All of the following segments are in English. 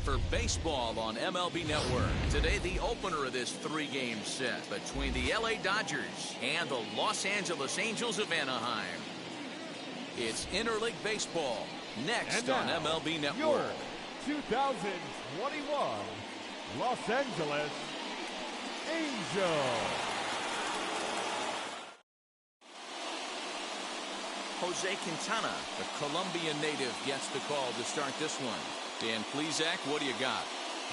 for baseball on MLB Network. Today, the opener of this three-game set between the LA Dodgers and the Los Angeles Angels of Anaheim. It's interleague baseball next on MLB Network. Your 2021 Los Angeles Angels. Jose Quintana, the Colombian native, gets the call to start this one. Dan Plesac, what do you got?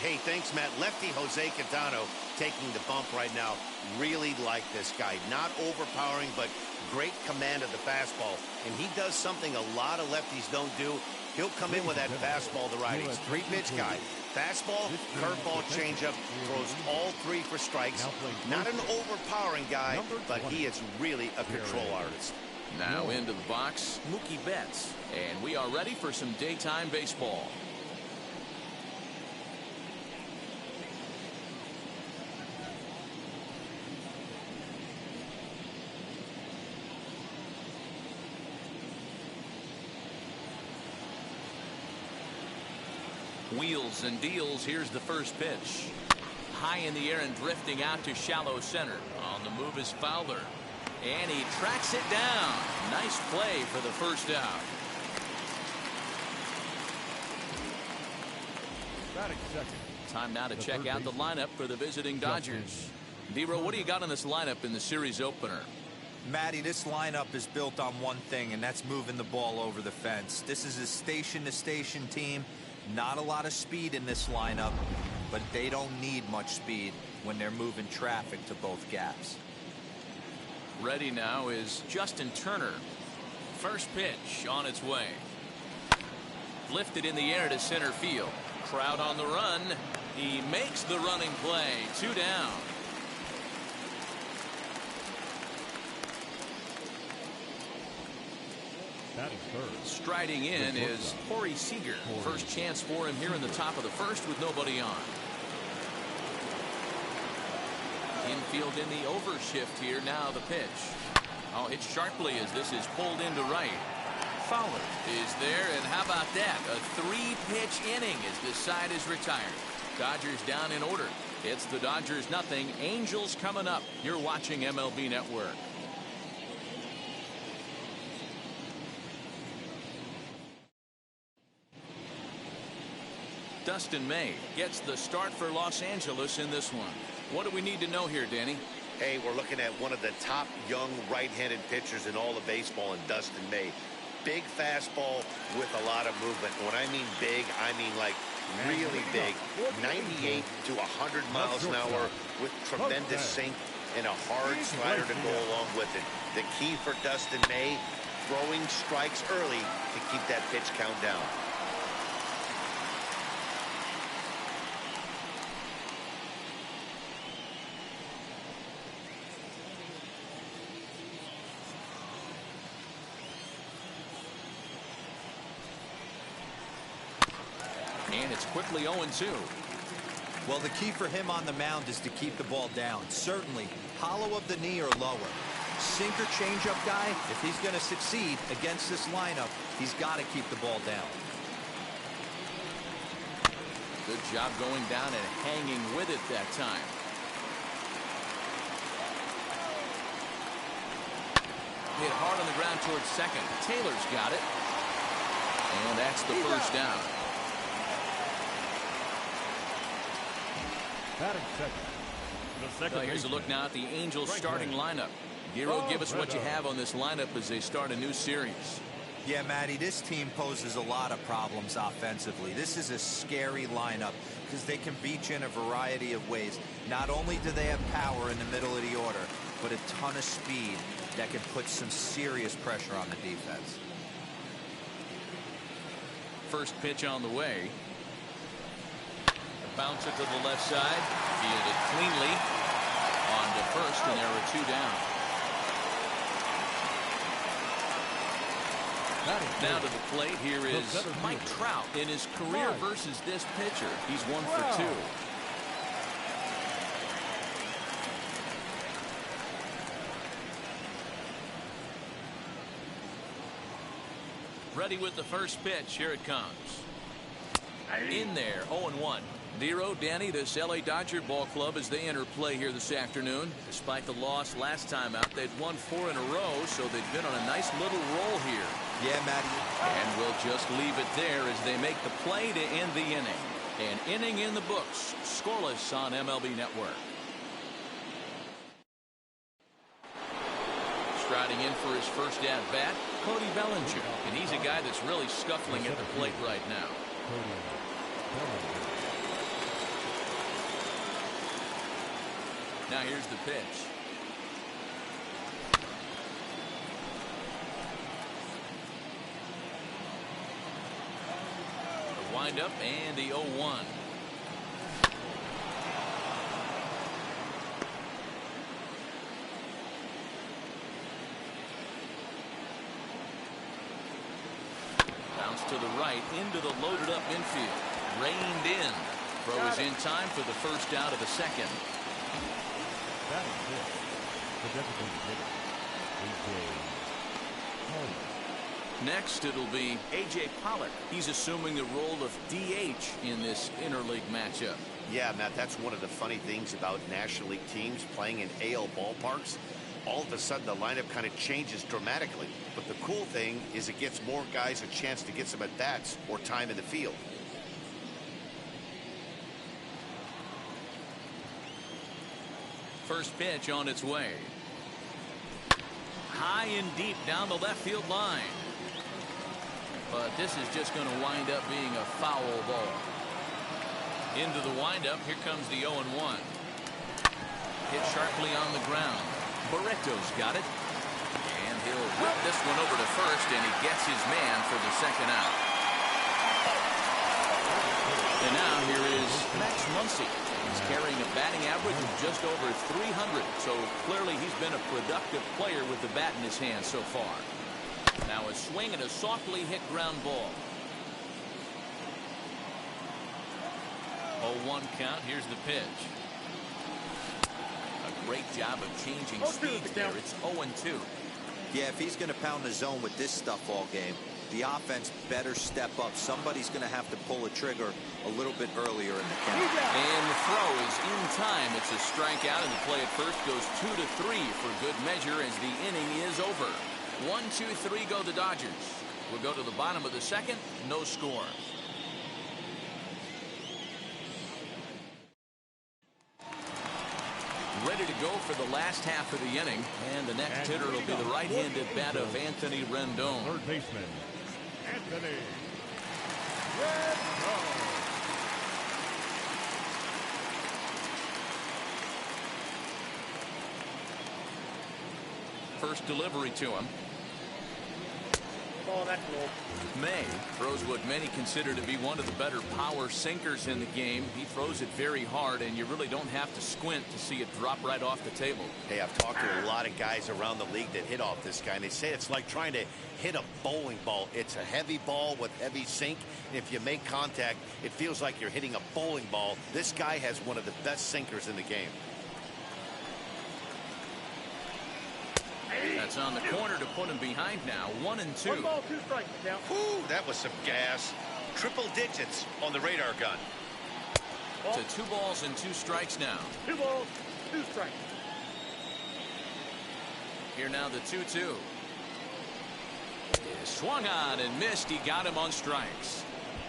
Hey, thanks, Matt. Lefty Jose Quintana taking the bump right now. Really like this guy. Not overpowering, but great command of the fastball. And he does something a lot of lefties don't do. He'll come in with that fastball to righties. Three-pitch guy. Fastball, curveball, changeup, throws all three for strikes. Not an overpowering guy, but he is really a control artist. Now into the box, Mookie Betts. And we are ready for some daytime baseball. Wheels and deals. Here's the first pitch. High in the air and drifting out to shallow center. On the move is Fowler. And he tracks it down. Nice play for the first out. Time now to check out the lineup for the visiting Dodgers. D-Row, what do you got on this lineup in the series opener? Matty, this lineup is built on one thing, and that's moving the ball over the fence. This is a station-to-station team. Not a lot of speed in this lineup, but they don't need much speed when they're moving traffic to both gaps. Ready now is Justin Turner. First pitch on its way. Lifted in the air to center field. Crowd on the run. He makes the running play. 2 down. Striding in is Corey Seager. First chance for him here in the top of the first with nobody on. Infield in the overshift here. Now the pitch. Oh, hit sharply as this is pulled into right. Fowler is there, and how about that? A 3-pitch inning as this side is retired. Dodgers down in order. It's the Dodgers nothing. Angels coming up. You're watching MLB Network. Dustin May gets the start for Los Angeles in this one. What do we need to know here, Danny? Hey, we're looking at one of the top young right-handed pitchers in all of baseball in Dustin May. Big fastball with a lot of movement. When I mean big, I mean like really big. 98 to 100 miles an hour with tremendous sink and a hard slider to go along with it. The key for Dustin May, throwing strikes early to keep that pitch count down. And it's quickly 0-2. Well, the key for him on the mound is to keep the ball down. Certainly, hollow of the knee or lower. Sinker changeup guy, if he's going to succeed against this lineup, he's got to keep the ball down. Good job going down and hanging with it that time. Hit hard on the ground towards second. Taylor's got it. And that's the first down. Well, here's a look now at the Angels starting lineup. Giro, give us what you have on this lineup as they start a new series. Yeah, Matty, this team poses a lot of problems offensively. This is a scary lineup because they can beat you in a variety of ways. Not only do they have power in the middle of the order, but a ton of speed that can put some serious pressure on the defense. First pitch on the way. Bounce it to the left side. Fielded cleanly. On to first, and there are 2 down. Now to the plate, here is Mike Trout in his career versus this pitcher. He's 1 for 2. Ready with the first pitch. Here it comes. In there, 0-1. Nero, Danny, this LA Dodger ball club as they enter play here this afternoon. Despite the loss last time out, they'd won 4 in a row, so they've been on a nice little roll here. Yeah, Matty. And we'll just leave it there as they make the play to end the inning. An inning in the books, scoreless on MLB Network. Striding in for his first at-bat, Cody Bellinger. And he's a guy that's really scuffling at the plate right now. Now here's the pitch. The windup and the 0-1. Bounce to the right into the loaded up infield. Reined in. Throw is in time for the first out of the second. That is it. The designated hitter, A.J. Next, it'll be A.J. Pollock. He's assuming the role of DH in this interleague matchup. Yeah, Matt, that's one of the funny things about National League teams playing in AL ballparks. All of a sudden, the lineup kind of changes dramatically. But the cool thing is it gives more guys a chance to get some at-bats or time in the field. First pitch on its way. High and deep down the left field line. But this is just going to wind up being a foul ball. Into the windup. Here comes the 0-1. Hit sharply on the ground. Barreto's got it. And he'll whip this one over to first, and he gets his man for the second out. And now here is Max Muncy. He's carrying a batting average of just over 300, so clearly he's been a productive player with the bat in his hand so far. Now a swing and a softly hit ground ball. 0-1 count. Here's the pitch. A great job of changing speeds there. It's 0-2. Yeah, if he's going to pound the zone with this stuff all game, the offense better step up. Somebody's going to have to pull a trigger a little bit earlier in the count. And the throw is in time. It's a strikeout, and the play at first goes 2-3 for good measure as the inning is over. 1-2-3 go the Dodgers. We'll go to the bottom of the second. No score. Ready to go for the last half of the inning, and the next hitter will be the right-handed bat of Anthony Rendon. Third baseman, Anthony Rendon. First delivery to him. Oh, that's low. May throws what many consider to be one of the better power sinkers in the game. He throws it very hard, and you really don't have to squint to see it drop right off the table. Hey, I've talked to a lot of guys around the league that hit off this guy, and they say it's like trying to hit a bowling ball. It's a heavy ball with heavy sink, and if you make contact, it feels like you're hitting a bowling ball. This guy has one of the best sinkers in the game. That's on the corner to put him behind now. 1-2. 1 ball, 2 strikes now. Whew, that was some gas. Triple digits on the radar gun. To 2 balls and 2 strikes now. 2 balls, 2 strikes. Here now the 2-2. Swung on and missed. He got him on strikes.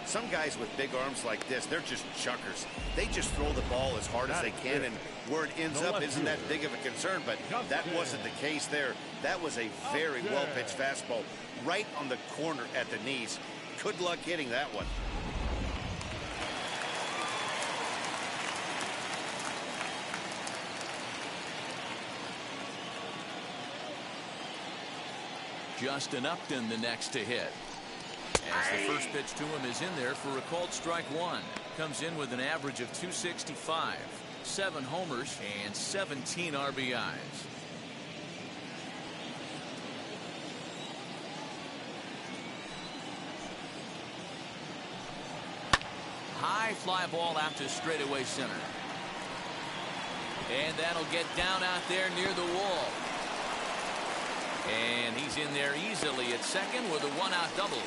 Some guys with big arms like this, they're just chuckers. They just throw the ball as hard as they can, and where it ends up isn't that big of a concern, but that wasn't the case there. That was a very well-pitched fastball right on the corner at the knees. Good luck hitting that one. Justin Upton the next to hit. As the first pitch to him is in there for a called strike 1. Comes in with an average of 265, 7 homers, and 17 RBIs. High fly ball out to straightaway center. And that'll get down out there near the wall. And he's in there easily at second with a 1-out double.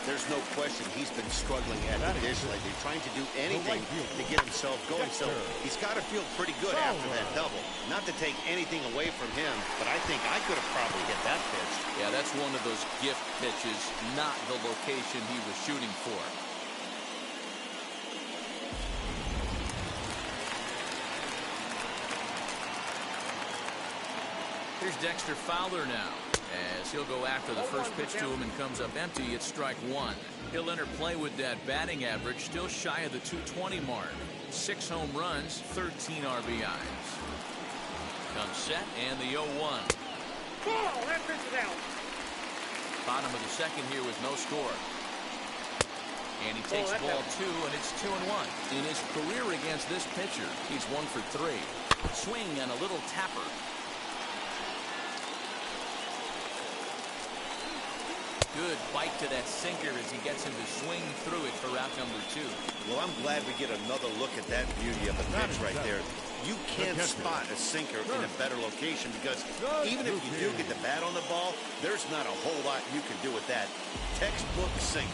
There's no question he's been struggling at the dish lately, trying to do anything to get himself going. So he's got to feel pretty good after that double. Not to take anything away from him, but I think I could have probably hit that pitch. Yeah, that's one of those gift pitches, not the location he was shooting for. Here's Dexter Fowler now, as he'll go after the first pitch to him and comes up empty. It's strike one. He'll enter play with that batting average, still shy of the 220 mark. 6 home runs, 13 RBIs. Comes set, and the 0-1. Ball, that pitch is out. Bottom of the second here with no score. And he takes ball 2, and it's 2-1. In his career against this pitcher, he's 1 for 3. Swing and a little tapper. Good bite to that sinker as he gets him to swing through it for route number 2. Well, I'm glad we get another look at that beauty of a pitch right there. You can't spot a sinker in a better location because even if you do get the bat on the ball, there's not a whole lot you can do with that. Textbook sinker.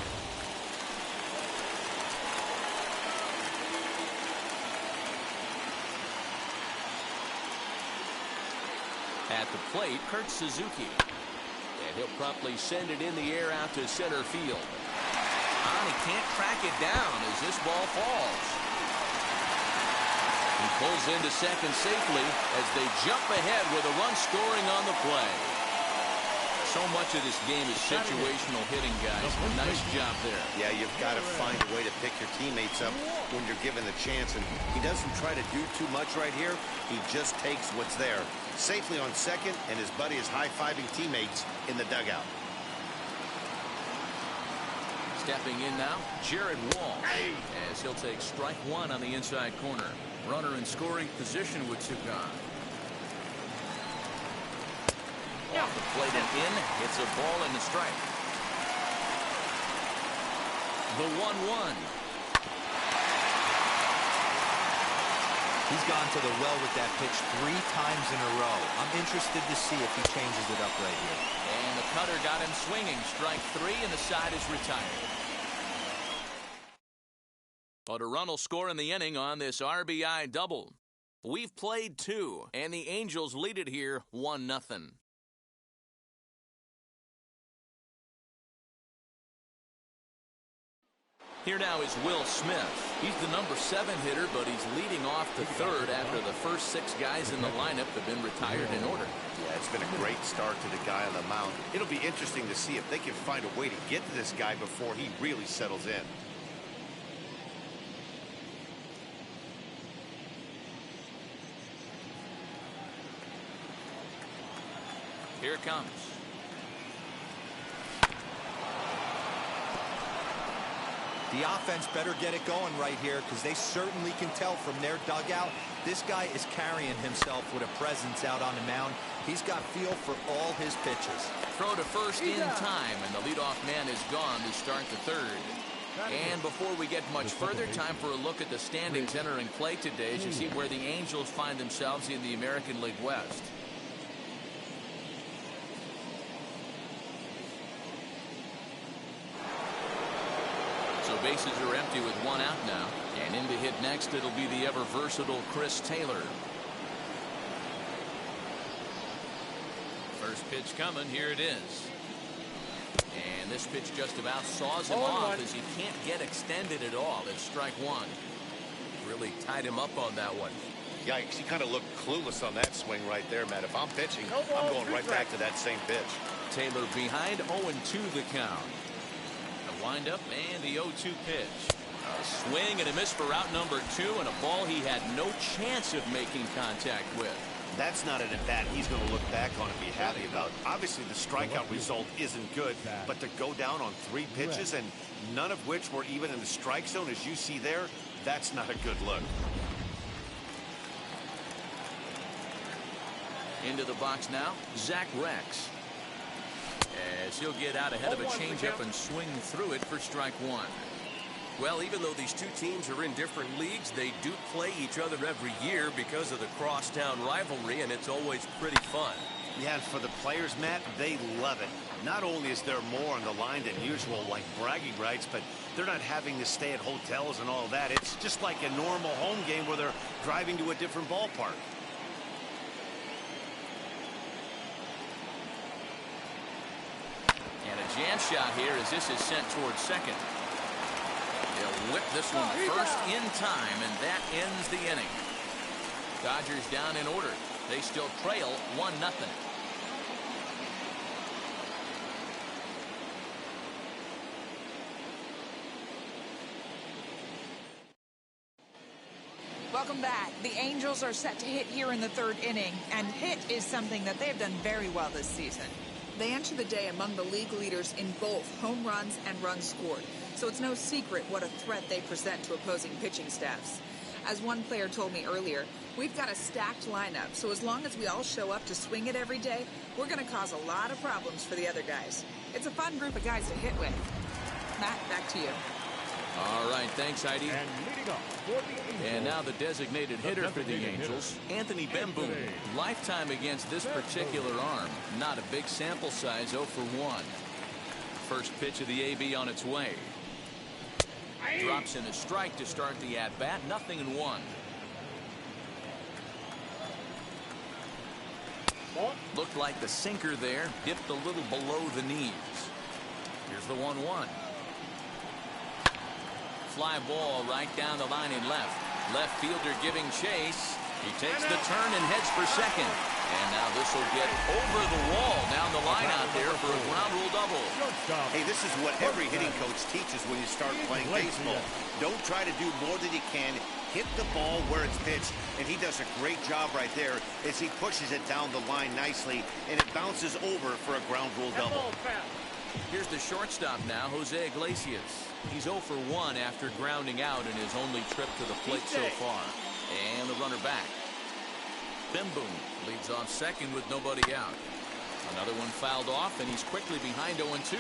At the plate, Kurt Suzuki. And he'll promptly send it in the air out to center field. And he can't track it down as this ball falls. He pulls into second safely as they jump ahead with a run scoring on the play. So much of this game is situational hitting, guys. Nice job there. Yeah, you've got to find a way to pick your teammates up when you're given the chance. And he doesn't try to do too much right here. He just takes what's there. Safely on second, and his buddy is high-fiving teammates in the dugout. Stepping in now, Jared Walsh, as he'll take strike one on the inside corner. Runner in scoring position with 2 gone. Off the plate and in, it's a ball and a strike. The 1-1. He's gone to the well with that pitch 3 times in a row. I'm interested to see if he changes it up right here. And the cutter got him swinging. Strike 3, and the side is retired. But a run will score in the inning on this RBI double. We've played 2, and the Angels lead it here 1-0. Here now is Will Smith. He's the number 7 hitter, but he's leading off to third after the first 6 guys in the lineup have been retired in order. Yeah, it's been a great start to the guy on the mound. It'll be interesting to see if they can find a way to get to this guy before he really settles in. Here it comes. The offense better get it going right here because they certainly can tell from their dugout this guy is carrying himself with a presence out on the mound. He's got feel for all his pitches. Throw to first in time, and the leadoff man is gone to start the third. And before we get much further, time for a look at the standings entering play today as you see where the Angels find themselves in the American League West. So bases are empty with 1 out now. And in to hit next, it'll be the ever-versatile Chris Taylor. First pitch coming. Here it is. And this pitch just about saws him off as he can't get extended at all. It's strike 1. Really tied him up on that one. Yikes, he kind of looked clueless on that swing right there, Matt. If I'm pitching, I'm going right back to that same pitch. Taylor behind, 0-2 the count. A windup and the 0-2 pitch. A swing and a miss for route number 2, and a ball he had no chance of making contact with. That's not an at-bat he's going to look back on and be happy about. Obviously, the strikeout result isn't good, but to go down on 3 pitches and none of which were even in the strike zone, as you see there, that's not a good look. Into the box now, Zach Rex. As he'll get out ahead of a changeup and swing through it for strike 1. Well, even though these 2 teams are in different leagues, they do play each other every year because of the crosstown rivalry, and it's always pretty fun. Yeah, and for the players, Matt, they love it. Not only is there more on the line than usual, like bragging rights, but they're not having to stay at hotels and all that. It's just like a normal home game where they're driving to a different ballpark. And a jam shot here as this is sent towards second. They'll whip this one first in time, and that ends the inning. Dodgers down in order. They still trail 1-0. Welcome back. The Angels are set to hit here in the third inning, and hit is something that they have done very well this season. They enter the day among the league leaders in both home runs and runs scored, so it's no secret what a threat they present to opposing pitching staffs. As one player told me earlier, we've got a stacked lineup, so as long as we all show up to swing it every day, we're going to cause a lot of problems for the other guys. It's a fun group of guys to hit with. Matt, back to you. All right, thanks, Heidi. And leading off for the Angels. And now the designated hitter for the Angels, Anthony Bemboom. Lifetime against this particular arm. Not a big sample size, 0 for 1. First pitch of the AB on its way. Drops in a strike to start the at-bat. 0-1. Looked like the sinker there. Dipped a little below the knees. Here's the 1-1. Fly ball right down the line in left. Left fielder giving chase. He takes the turn and heads for second. And now this will get over the wall down the line out there for a ground rule double. Hey, this is what every hitting coach teaches when you start playing baseball. Don't try to do more than you can. Hit the ball where it's pitched, and he does a great job right there as he pushes it down the line nicely, and it bounces over for a ground rule double. Here's the shortstop now, Jose Iglesias. He's 0 for 1 after grounding out in his only trip to the plate so far. And the runner back. Bemboom leads off second with nobody out. Another one fouled off, and he's quickly behind 0-2.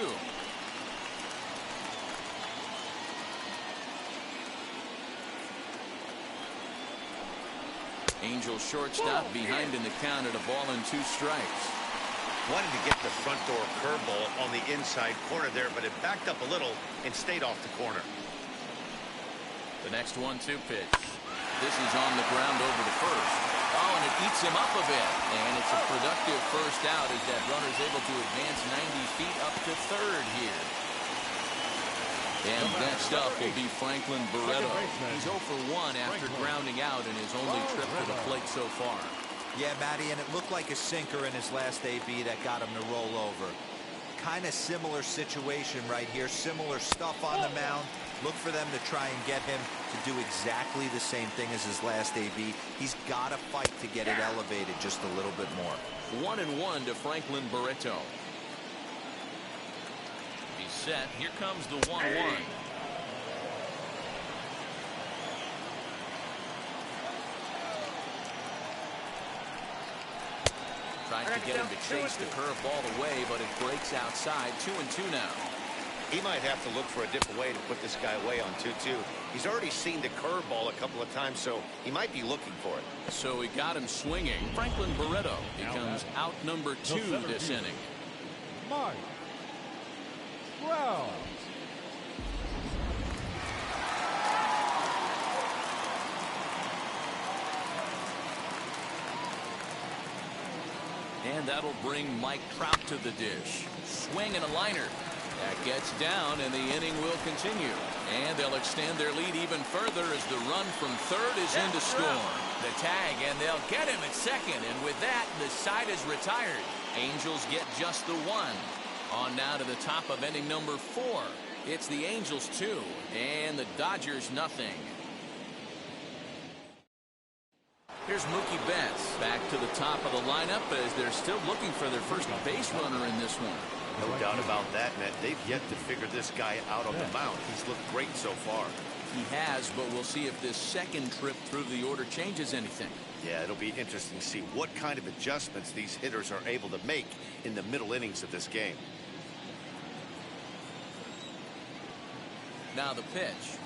Angels shortstop behind in the count at a ball and 2 strikes. Wanted to get the front door curveball on the inside corner there, but it backed up a little and stayed off the corner. The next 1-2 pitch. This is on the ground over to first. Oh, and it eats him up a bit. And it's a productive first out as that runner's able to advance 90 feet up to third here. And next up will be Franklin Barreto. He's 0 for 1 after grounding out in his only trip to the plate so far. Yeah, Matty, and it looked like a sinker in his last AB that got him to roll over. Kind of similar situation right here. Similar stuff on the mound. Look for them to try and get him to do exactly the same thing as his last AB. He's got to fight to get it elevated just a little bit more. 1-1 to Franklin Barreto. He's set. Here comes the 1-1. Tries to get him to chase the curveball away, but it breaks outside. 2-2 now. He might have to look for a different way to put this guy away on 2-2. He's already seen the curveball a couple of times, so he might be looking for it. So he got him swinging. Franklin Barreto becomes out number 2 this inning. Mike Trout. And that'll bring Mike Trout to the dish. Swing and a liner. That gets down, and the inning will continue. And they'll extend their lead even further as the run from third is in to score. The tag, and they'll get him at second. And with that, the side is retired. Angels get just the 1. On now to the top of inning number 4. It's the Angels 2 and the Dodgers nothing. Here's Mookie Betts back to the top of the lineup as they're still looking for their first base runner in this one. No doubt about that, Matt. They've yet to figure this guy out on the mound. He's looked great so far. He has, but we'll see if this second trip through the order changes anything. Yeah, it'll be interesting to see what kind of adjustments these hitters are able to make in the middle innings of this game. Now the pitch.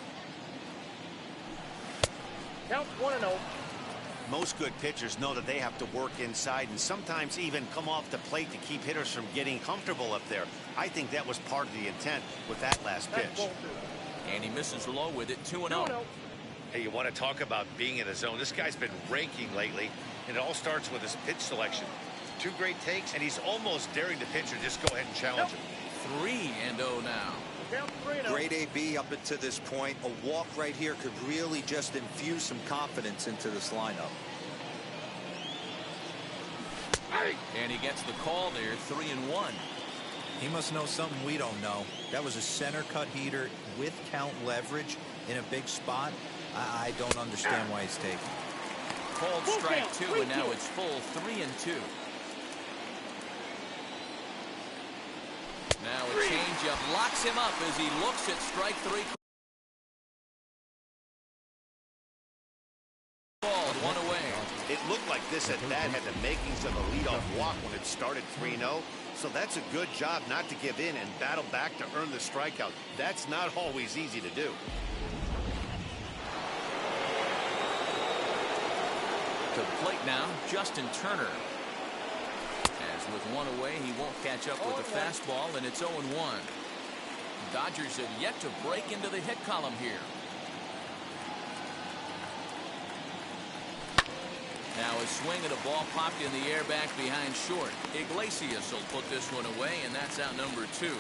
Count 1-0. Most good pitchers know that they have to work inside and sometimes even come off the plate to keep hitters from getting comfortable up there. I think that was part of the intent with that last pitch. And he misses low with it, 2-0. Hey, you want to talk about being in the zone? This guy's been raking lately, and it all starts with his pitch selection. 2 great takes, and he's almost daring the pitcher just go ahead and challenge him. 3-0 now. Great AB up until this point. A walk right here could really just infuse some confidence into this lineup. And he gets the call there, 3-1. He must know something we don't know. That was a center cut heater with count leverage in a big spot. I don't understand why he's taken. Called strike 2, and now it's full 3-2. Now a changeup locks him up as he looks at strike 3. Called, 1 away. It looked like this at bat had the makings of a leadoff walk when it started 3-0. So that's a good job not to give in and battle back to earn the strikeout. That's not always easy to do. To the plate now, Justin Turner. As with 1 away, he won't catch up with the fastball, and it's 0-1. Dodgers have yet to break into the hit column here. Now a swing at a ball popped in the air back behind short. Iglesias will put this one away, and that's out number 2.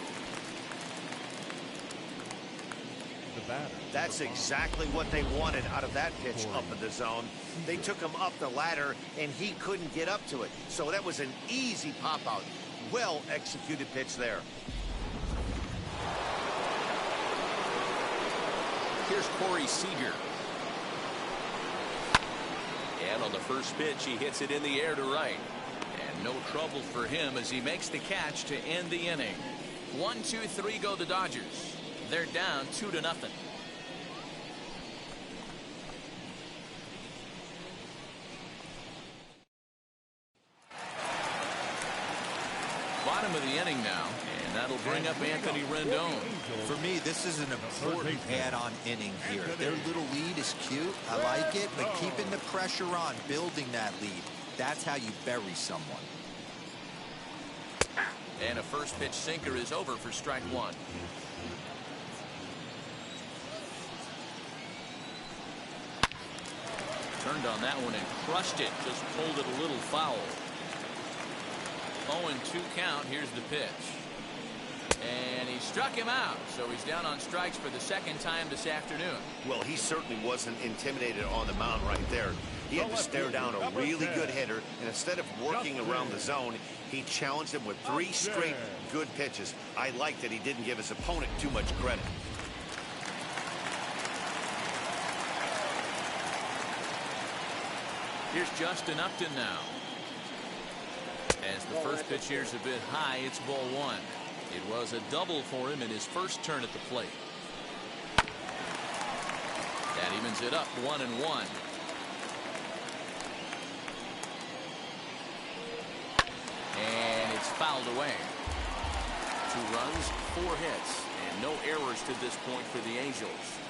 That's exactly what they wanted out of that pitch up in the zone. They took him up the ladder, and he couldn't get up to it. So that was an easy pop-out. Well executed pitch there. Here's Corey Seager. And on the first pitch, he hits it in the air to right. And no trouble for him as he makes the catch to end the inning. 1, 2, 3 go the Dodgers. They're down 2-0. Bottom of the inning now, and that'll bring up Anthony Rendon. For me, this is an important add-on inning here. Their little lead is cute. I like it, but keeping the pressure on, building that lead, that's how you bury someone. And a first pitch sinker is over for strike 1. Turned on that one and crushed it. Just pulled it a little foul. 0-2 count. Here's the pitch. And he struck him out. So he's down on strikes for the second time this afternoon. Well, he certainly wasn't intimidated on the mound right there. He had to stare down a really good hitter, and instead of working around the zone, he challenged him with 3 straight good pitches. I like that he didn't give his opponent too much credit. Here's Justin Upton now. As the first pitch here's a bit high, it's ball 1. It was a double for him in his first turn at the plate. That evens it up 1-1. And it's fouled away. 2 runs, 4 hits, and no errors to this point for the Angels.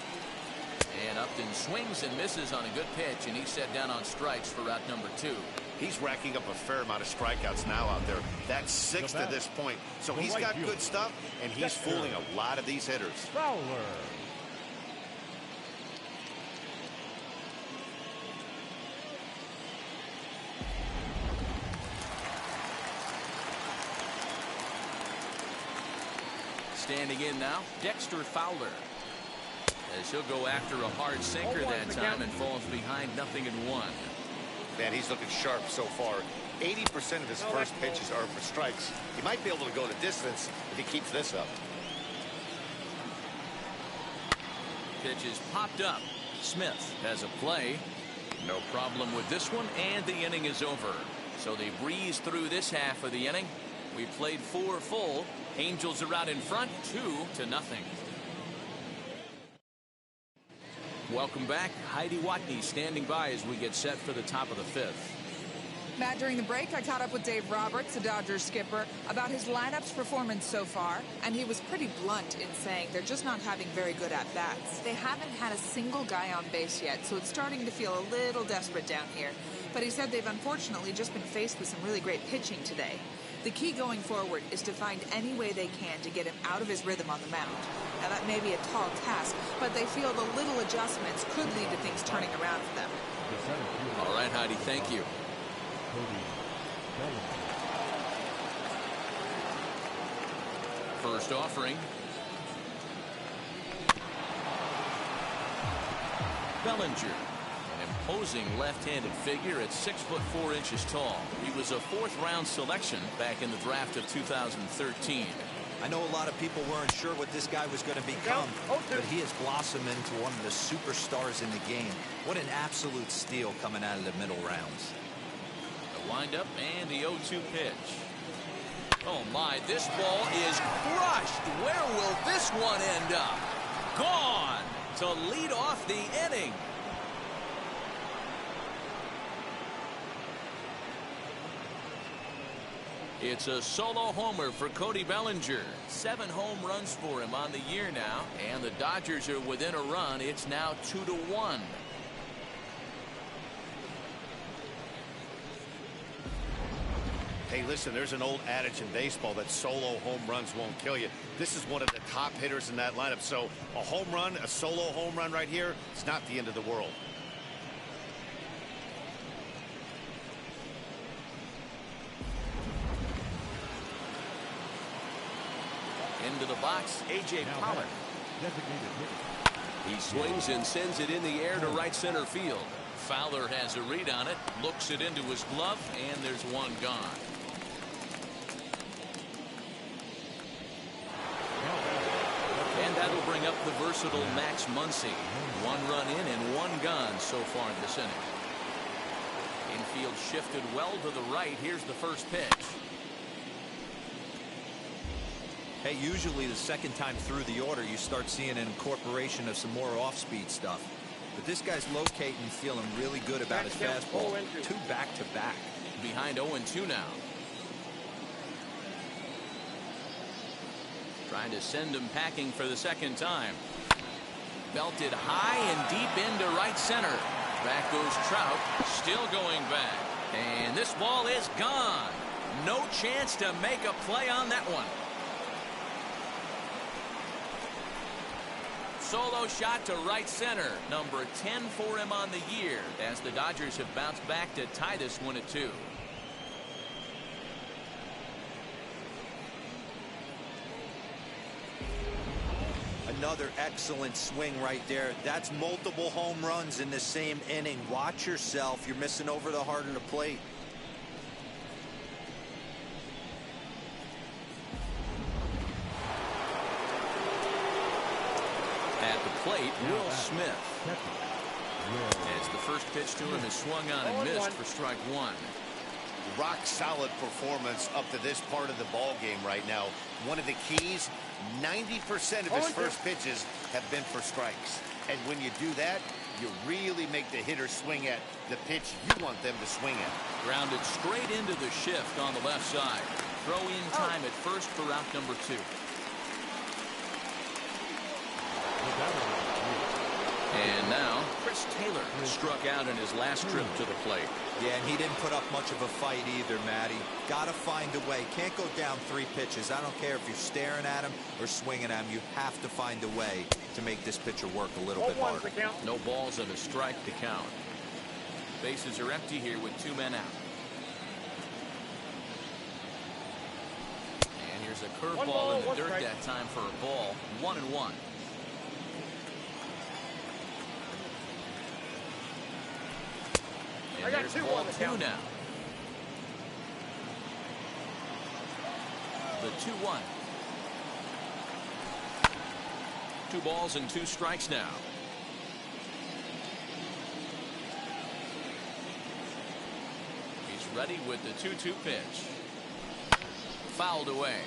And Upton swings and misses on a good pitch, and he's set down on strikes for out number 2. He's racking up a fair amount of strikeouts now out there. That's 6 to this point. So he's got good stuff, and he's fooling a lot of these hitters. Fowler. Standing in now, Dexter Fowler. As he'll go after a hard sinker that time and falls behind 0-1. Man, he's looking sharp so far. 80% of his first pitches are for strikes. He might be able to go the distance if he keeps this up. Pitch is popped up. Smith has a play. No problem with this one, and the inning is over. So they breeze through this half of the inning. We played 4 full. Angels are out in front 2-0. Welcome back. Heidi Watney standing by as we get set for the top of the 5th. Matt, during the break, I caught up with Dave Roberts, the Dodgers skipper, about his lineup's performance so far, and he was pretty blunt in saying they're just not having very good at-bats. They haven't had a single guy on base yet, so it's starting to feel a little desperate down here. But he said they've unfortunately just been faced with some really great pitching today. The key going forward is to find any way they can to get him out of his rhythm on the mound. Now, that may be a tall task, but they feel the little adjustments could lead to things turning around for them. All right, Heidi, thank you. First offering. Bellinger, an imposing left-handed figure at 6'4" tall. He was a fourth-round selection back in the draft of 2013. I know a lot of people weren't sure what this guy was going to become, but he has blossomed into one of the superstars in the game. What an absolute steal coming out of the middle rounds. The windup and the 0-2 pitch. Oh my, this ball is crushed. Where will this one end up? Gone to lead off the inning. It's a solo homer for Cody Bellinger. 7 home runs for him on the year now, and the Dodgers are within a run. It's now 2-1. Hey, listen, there's an old adage in baseball that solo home runs won't kill you. This is one of the top hitters in that lineup. So a home run, a solo home run right here, it's not the end of the world. Into the box, A.J. Pollock. He swings and sends it in the air to right center field. Fowler has a read on it, looks it into his glove, and there's one gone. And that'll bring up the versatile Max Muncy. 1 run in and 1 gone so far in this inning. Infield shifted well to the right. Here's the first pitch. Hey, usually the second time through the order, you start seeing an incorporation of some more off-speed stuff. But this guy's locating, feeling really good about his fastball. 2 back-to-back. Behind 0-2 now. Trying to send him packing for the second time. Belted high and deep into right center. Back goes Trout, still going back. And this ball is gone. No chance to make a play on that one. Solo shot to right center. Number 10 for him on the year, as the Dodgers have bounced back to tie this one at 2. Another excellent swing right there. That's multiple home runs in the same inning. Watch yourself. You're missing over the heart of the plate. At the plate, Will Smith. As the first pitch to him is swung on and missed for strike 1. Rock solid performance up to this part of the ball game right now. One of the keys, 90% of his first pitches have been for strikes. And when you do that, you really make the hitter swing at the pitch you want them to swing at. Grounded straight into the shift on the left side. Throw in time at first for out number 2. And now Chris Taylor struck out in his last trip to the plate. Yeah, and he didn't put up much of a fight either, Matty. Got to find a way. Can't go down 3 pitches. I don't care if you're staring at him or swinging at him. You have to find a way to make this pitcher work a little bit harder. No balls and a strike to count. Bases are empty here with 2 men out. And here's a curveball in the dirt that time for a ball. 1-1. And there's ball 2 now. The 2-1. 2 balls and 2 strikes now. He's ready with the 2-2 pitch. Fouled away.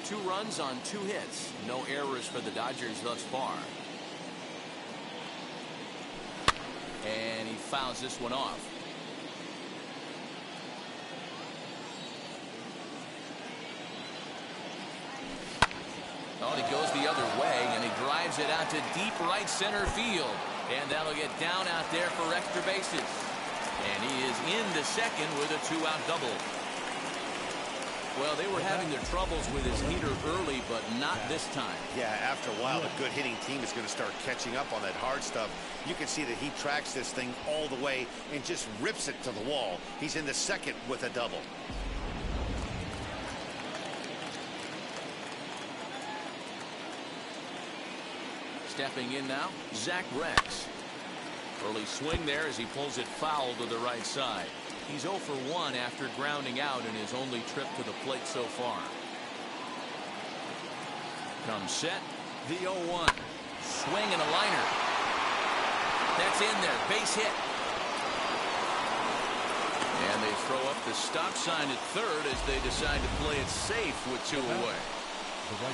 2 runs on 2 hits. No errors for the Dodgers thus far. And he fouls this one off. Oh, and he goes the other way, and he drives it out to deep right center field. And that'll get down out there for extra bases. And he is into second with a 2-out double. Well, they were having their troubles with his heater early, but not this time. Yeah, after a while, a good hitting team is going to start catching up on that hard stuff. You can see that he tracks this thing all the way and just rips it to the wall. He's into second with a double. Stepping in now, Zach Rex. Early swing there as he pulls it foul to the right side. He's 0 for 1 after grounding out in his only trip to the plate so far. Comes set, the 0-1. Swing and a liner. That's in there, base hit. And they throw up the stop sign at third as they decide to play it safe with 2 away.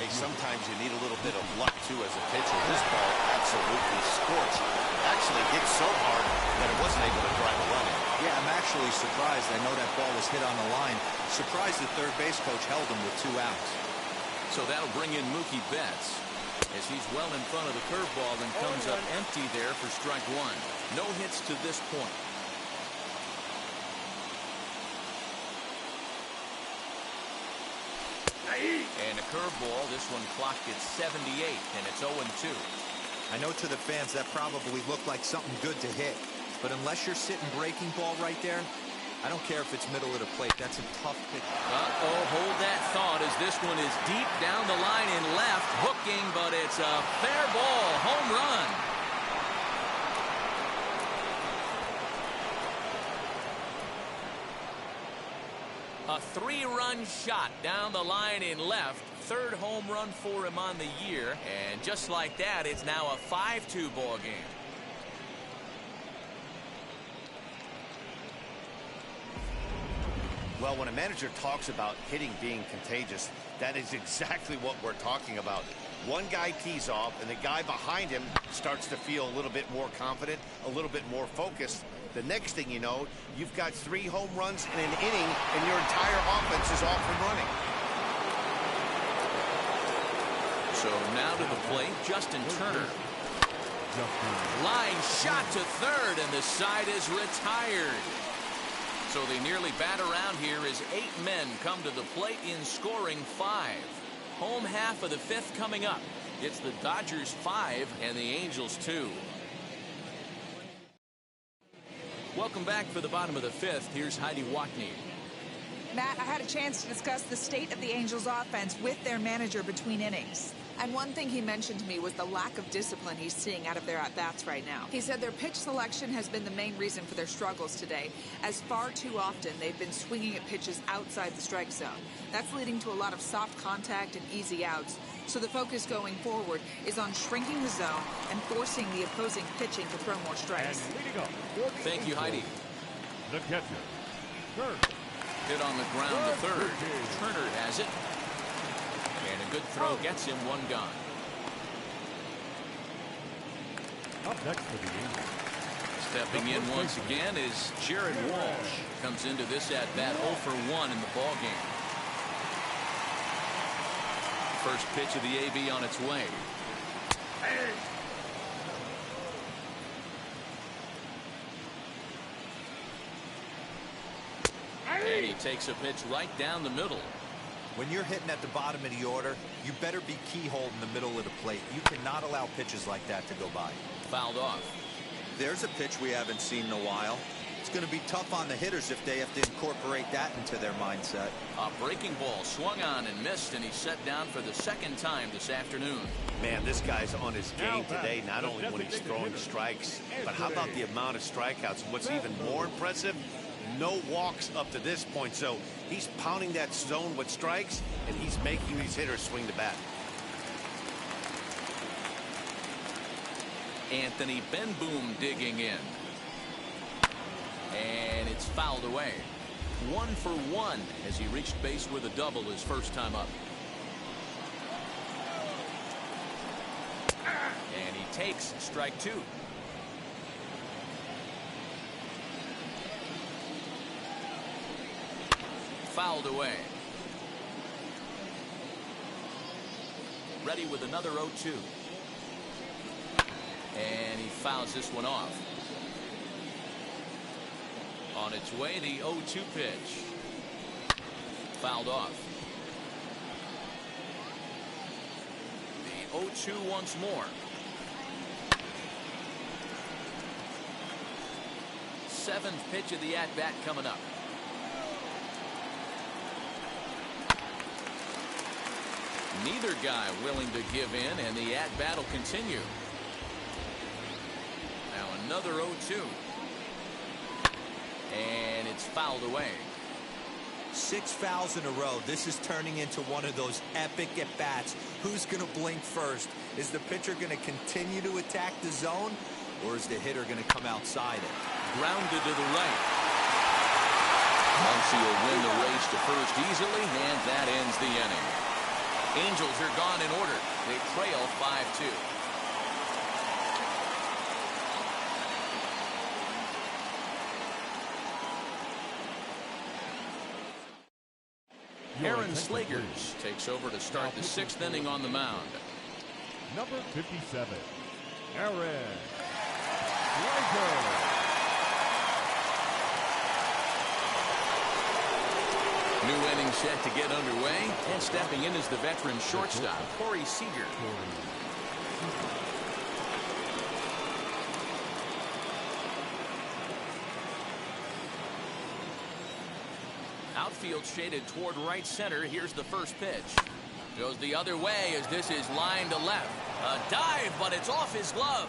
Hey, sometimes you need a little bit of luck, too, as a pitcher. This ball absolutely scorched. Actually hit so hard that it wasn't able to drive a run in. Yeah, I'm actually surprised. I know that ball was hit on the line. Surprised the third base coach held him with 2 outs. So that'll bring in Mookie Betts as he's well in front of the curveball and comes up empty there for strike 1. No hits to this point. And a curveball. This one clocked at 78, and it's 0-2. I know to the fans that probably looked like something good to hit, but unless you're sitting breaking ball right there, I don't care if it's middle of the plate. That's a tough pitch. Uh-oh, hold that thought as this one is deep down the line in left, hooking, but it's a fair ball, home run. A 3-run shot down the line in left. 3rd home run for him on the year. And just like that, it's now a 5-2 ball game. Well, when a manager talks about hitting being contagious, that is exactly what we're talking about. One guy tees off, and the guy behind him starts to feel a little bit more confident, a little bit more focused. The next thing you know, you've got 3 home runs in an inning, and your entire offense is off and running. So now to the plate, Justin Turner. Line shot to third, and the side is retired. So they nearly bat around here as 8 men come to the plate in scoring 5. Home half of the 5th coming up. It's the Dodgers 5 and the Angels 2. Welcome back for the bottom of the 5th. Here's Heidi Watney. Matt, I had a chance to discuss the state of the Angels offense with their manager between innings. And one thing he mentioned to me was the lack of discipline he's seeing out of their at-bats right now. He said their pitch selection has been the main reason for their struggles today, as far too often they've been swinging at pitches outside the strike zone. That's leading to a lot of soft contact and easy outs. So the focus going forward is on shrinking the zone and forcing the opposing pitching to throw more strikes. Thank you, Heidi. The catcher, Turner. Hit on the ground to third. Turner has it. And a good throw gets him 1 gone. Up next for the Angels. Stepping in once again is Jared Walsh. Comes into this at-bat 0 for 1 in the ball game. First pitch of the AB on its way. And he takes a pitch right down the middle. When you're hitting at the bottom of the order, you better be keyhole in the middle of the plate. You cannot allow pitches like that to go by. Fouled off. There's a pitch we haven't seen in a while. It's going to be tough on the hitters if they have to incorporate that into their mindset. A breaking ball swung on and missed, and he's set down for the 2nd time this afternoon. Man, this guy's on his game today, not only when he's throwing strikes, but how about the amount of strikeouts? And what's even more impressive, no walks up to this point. So he's pounding that zone with strikes, and he's making these hitters swing the bat. Anthony Benboom digging in. And it's fouled away. 1 for 1 as he reached base with a double his first time up. And he takes strike 2. Fouled away. ready with another 0-2. And he fouls this one off. On its way, the 0-2 pitch. Fouled off. The 0-2 once more. Seventh pitch of the at-bat coming up. Neither guy willing to give in, and the at-bat will continue. Now another 0-2. And it's fouled away. 6 fouls in a row. This is turning into one of those epic at-bats. Who's going to blink first? Is the pitcher going to continue to attack the zone, or is the hitter going to come outside it? Grounded to the right. Muncy will win the race to first easily, and that ends the inning. Angels are gone in order. They trail 5-2. Aaron Slegers takes over to start the 6th inning on the mound. Number 57, Aaron Slegers. New inning set to get underway, and stepping in is the veteran shortstop, Corey Seager. Outfield shaded toward right center. Here's the first pitch. Goes the other way as this is line to left. A dive, but it's off his glove.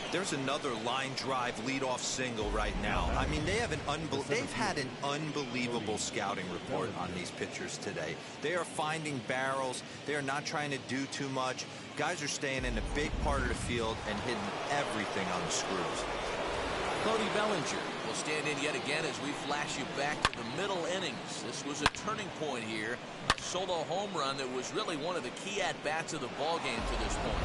There's another line drive leadoff single right now. I mean, they've had an unbelievable scouting report on these pitchers today. They are finding barrels. They are not trying to do too much. Guys are staying in a big part of the field and hitting everything on the screws. Cody Bellinger will stand in yet again as we flash you back to the middle innings. This was a turning point here. A solo home run that was really one of the key at-bats of the ballgame to this point.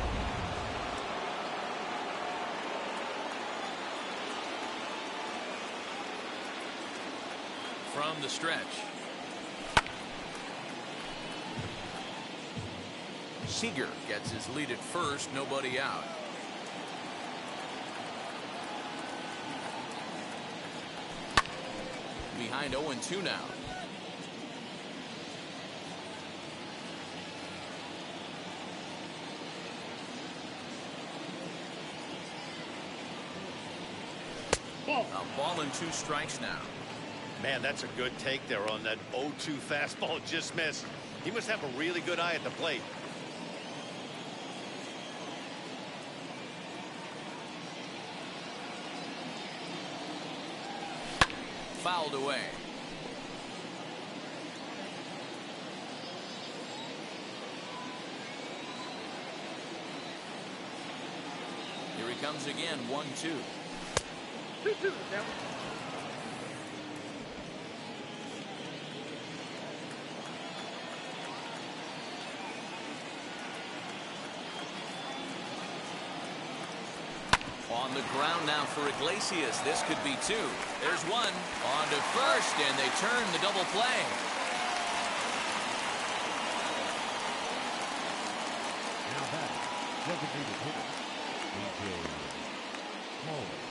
From the stretch. Seager gets his lead at first, nobody out. Behind 0-2 now. A ball and 2 strikes now. Man, that's a good take there on that 0-2 fastball. Just missed. He must have a really good eye at the plate. Fouled away. Here he comes again, 1-2. 2-2 down. On the ground now for Iglesias. This could be 2. There's 1. On to first, and they turn the double play. Now that designated hitter, A.J. Pollock.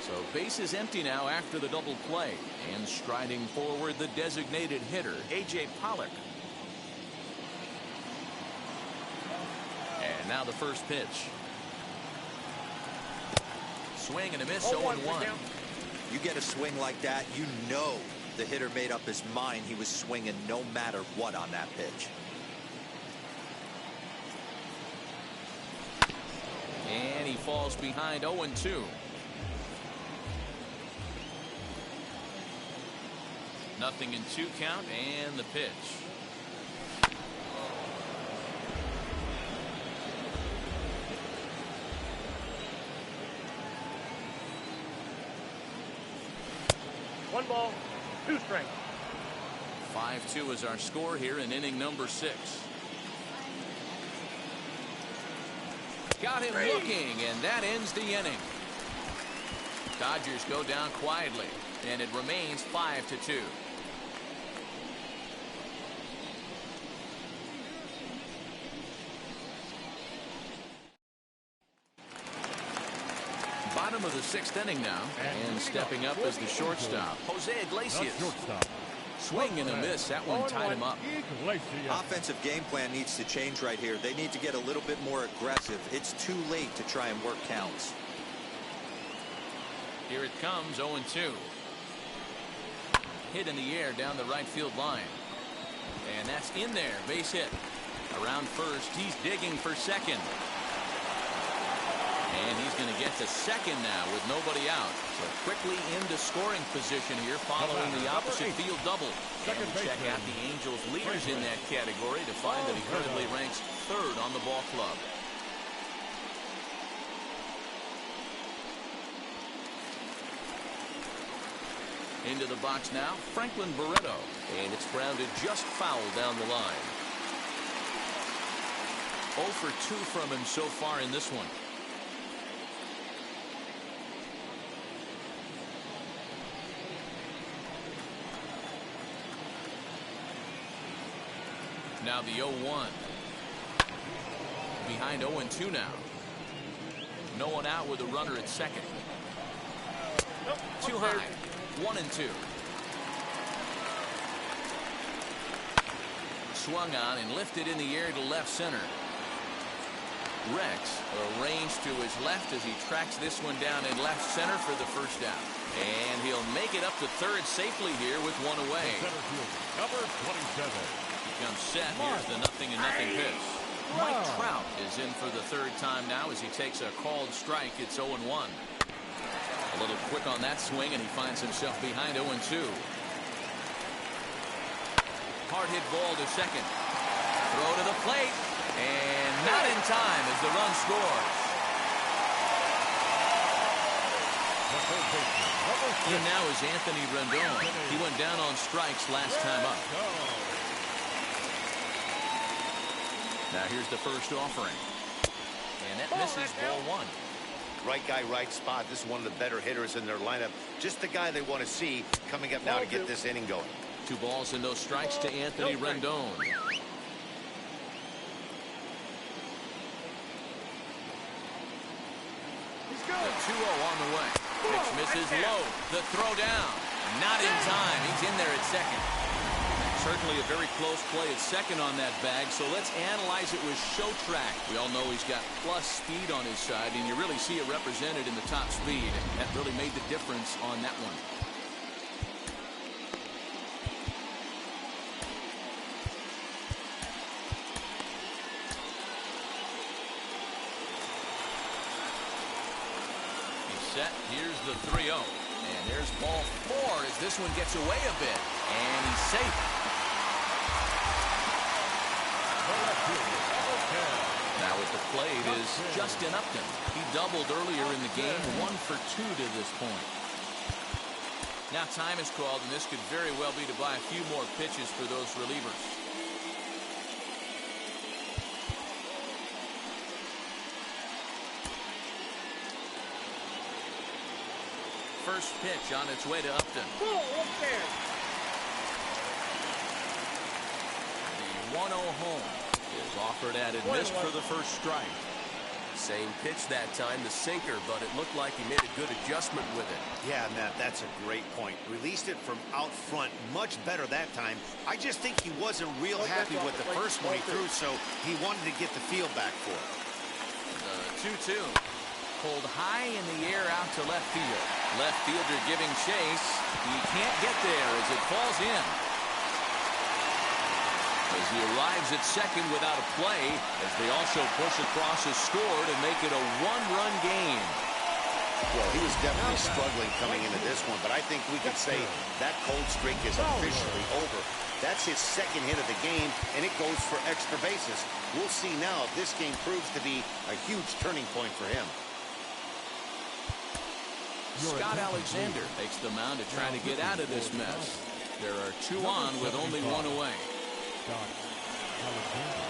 So base is empty now after the double play. And striding forward, the designated hitter, A.J. Pollock. And now the first pitch. Swing and a miss, 0-1. You get a swing like that, you know the hitter made up his mind he was swinging no matter what on that pitch. And he falls behind 0-2. Nothing in 2 count, and the pitch. One ball, 2 strikes. 5-2 is our score here in inning number 6. Got him looking, and that ends the inning. Dodgers go down quietly, and it remains 5-2. bottom of the 6th inning now, and stepping up is the shortstop, Jose Iglesias. Shortstop. Swing and a miss. That one tied him up. Offensive game plan needs to change right here. They need to get a little bit more aggressive. It's too late to try and work counts. Here it comes, 0-2. Hit in the air down the right field line. And that's in there. Base hit. Around first. He's digging for second. And he's going to get to second now with nobody out. So quickly into scoring position here following the opposite field double. And we check out the Angels leaders in that category to find that he currently ranks 3rd on the ball club. Into the box now, Franklin Barreto. And it's grounded just foul down the line. 0 for 2 from him so far in this one. Now the 0-1. Behind 0-2 now. No one out with a runner at second. Too high. 1-2. Swung on and lifted in the air to left center. Rex arranged to his left as he tracks this one down in left center for the first down. And he'll make it up to third safely here with one away. Number 27. Becomes set. Here's the 0-0 pitch. Mike Trout is in for the 3rd time now as he takes a called strike. It's 0-1. A little quick on that swing, and he finds himself behind 0-2. Hard hit ball to second. Throw to the plate, and not in time as the run scores. In now is Anthony Rendon. He went down on strikes last time up. Now here's the first offering. And that misses ball 1. Right guy, right spot. This is one of the better hitters in their lineup. Just the guy they want to see coming up now to get this inning going. 2 balls and no strikes to Anthony Rendon. The 2-0 on the way. Pitch misses low. The throw down. Not in time. He's in there at second. Certainly a very close play at second on that bag, so let's analyze it with show track. We all know he's got plus speed on his side, and you really see it represented in the top speed. That really made the difference on that one. He's set. Here's the 3-0. And there's ball 4 as this one gets away a bit. And he's safe. Now at the plate is Justin Upton. He doubled earlier in the game, 1 for 2 to this point. Now time is called, and this could very well be to buy a few more pitches for those relievers. First pitch on its way to Upton. The 1-0 home is offered at and missed for the first strike. Same pitch that time, the sinker, but it looked like he made a good adjustment with it. Yeah, Matt, that's a great point. Released it from out front much better that time. I just think he wasn't real happy with the first one he threw, so he wanted to get the feel back for it. The 2-2. Pulled high in the air out to left field. Left fielder giving chase. He can't get there as it falls in. As he arrives at second without a play, as they also push across a score to make it a 1-run game. Well, he was definitely struggling coming into this one, but I think we could say that cold streak is officially over. That's his second hit of the game, and it goes for extra bases. We'll see now if this game proves to be a huge turning point for him. Scott Alexander takes the mound to try to get out of this mess. There are 2 on with only 1 away. Scott Alexander.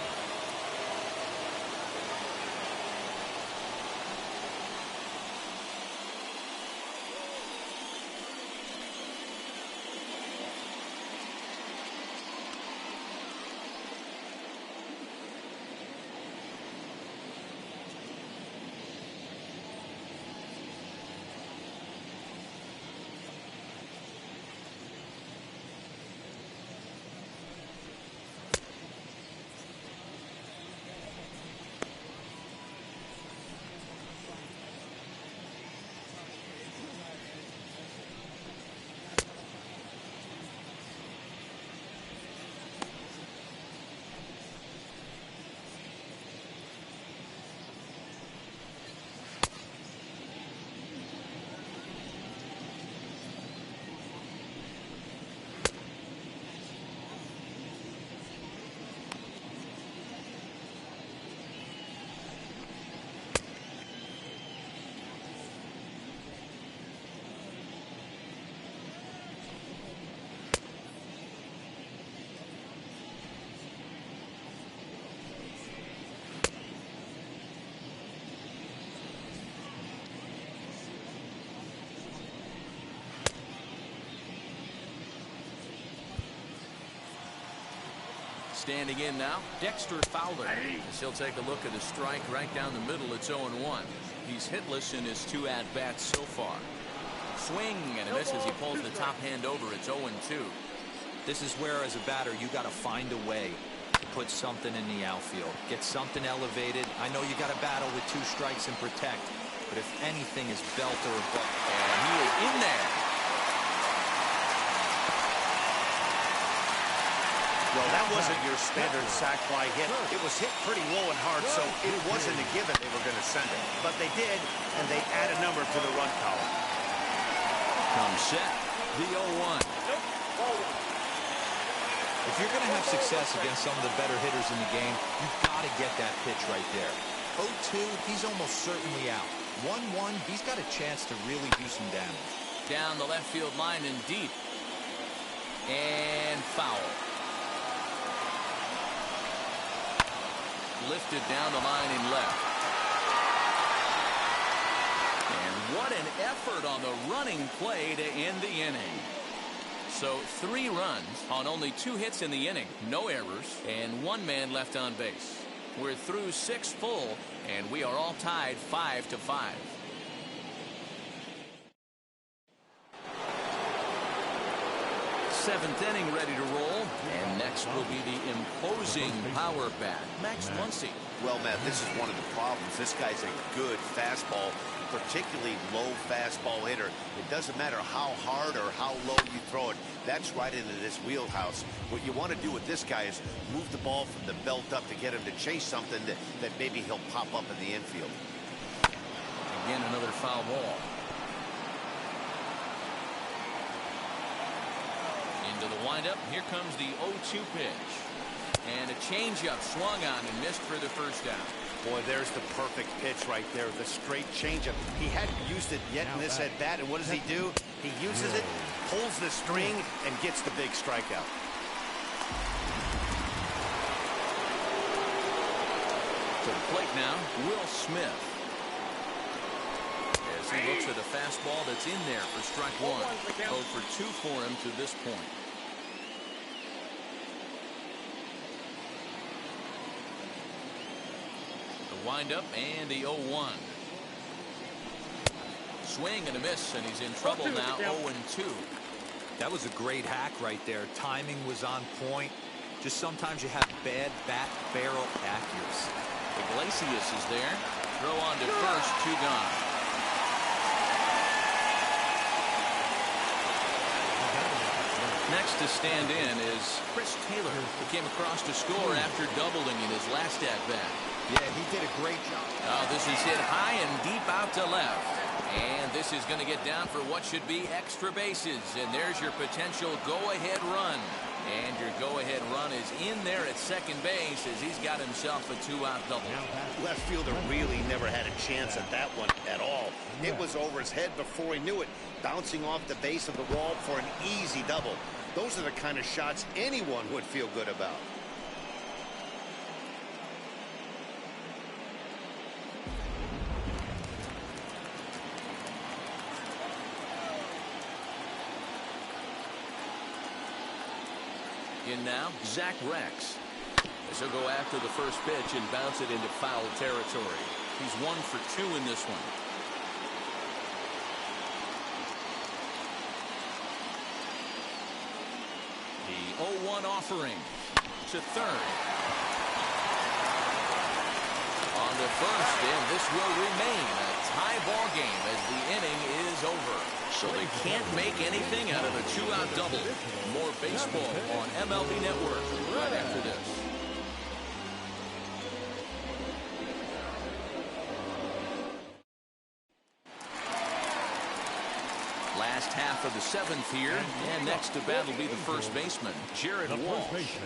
standing in now, Dexter Fowler. As he'll take a look at a strike right down the middle. It's 0-1. He's hitless in his 2 at-bats so far. Swing and a miss as he pulls the top hand over. It's 0-2. This is where, as a batter, you got to find a way to put something in the outfield. Get something elevated. I know you got to battle with 2 strikes and protect, but if anything is belt or above. And he is in there. Well, that wasn't your standard sac fly hit. It was hit pretty low and hard, so it wasn't a given they were going to send it. But they did, and they add a number to the run column. Comes set. The 0-1. If you're going to have success against some of the better hitters in the game, you've got to get that pitch right there. 0-2, he's almost certainly out. 1-1, he's got a chance to really do some damage. Down the left field line and deep. And foul. Lifted down the line in left. And what an effort on the running play to end the inning. So 3 runs on only 2 hits in the inning, no errors, and 1 man left on base. We're through 6 full, and we are all tied 5-5. Seventh inning ready to roll, and next will be the imposing power bat, Max Muncy. Well, Matt, this is one of the problems. This guy's a good fastball, particularly low fastball hitter. It doesn't matter how hard or how low you throw it. That's right into this wheelhouse. What you want to do with this guy is move the ball from the belt up to get him to chase something that maybe he'll pop up in the infield. Again, another foul ball. Into the windup. Here comes the 0-2 pitch. And a changeup swung on and missed for the first down. Boy, there's the perfect pitch right there. The straight changeup. He hadn't used it yet in this at-bat, and what does he do? He uses it, pulls the string, and gets the big strikeout. To the plate now, Will Smith. As he looks at a fastball that's in there for strike 1. 0 for 2 for him to this point. Windup and the 0-1. Swing and a miss, and he's in trouble now. 0-2. That was a great hack right there. Timing was on point. Just sometimes you have bad bat barrel accuracy. Iglesias is there. Throw on to first, 2 gone. Next to stand in is Chris Taylor, who came across to score after doubling in his last at-bat. Yeah, he did a great job. Oh, this is hit high and deep out to left. And this is going to get down for what should be extra bases. And there's your potential go-ahead run. And your go-ahead run is in there at second base as he's got himself a 2-out double. Left fielder really never had a chance at that one at all. It was over his head before he knew it, bouncing off the base of the wall for an easy double. Those are the kind of shots anyone would feel good about. In now, Zach Rex. As he'll go after the first pitch and bounce it into foul territory. He's 1 for 2 in this one. The 0-1 offering to third. On to first, and this will remain a tie ball game as the inning is over. So they can't make anything out of a 2-out double. More baseball on MLB Network right after this. Last half of the 7th here, and next to bat will be the first baseman, Jared Walsh.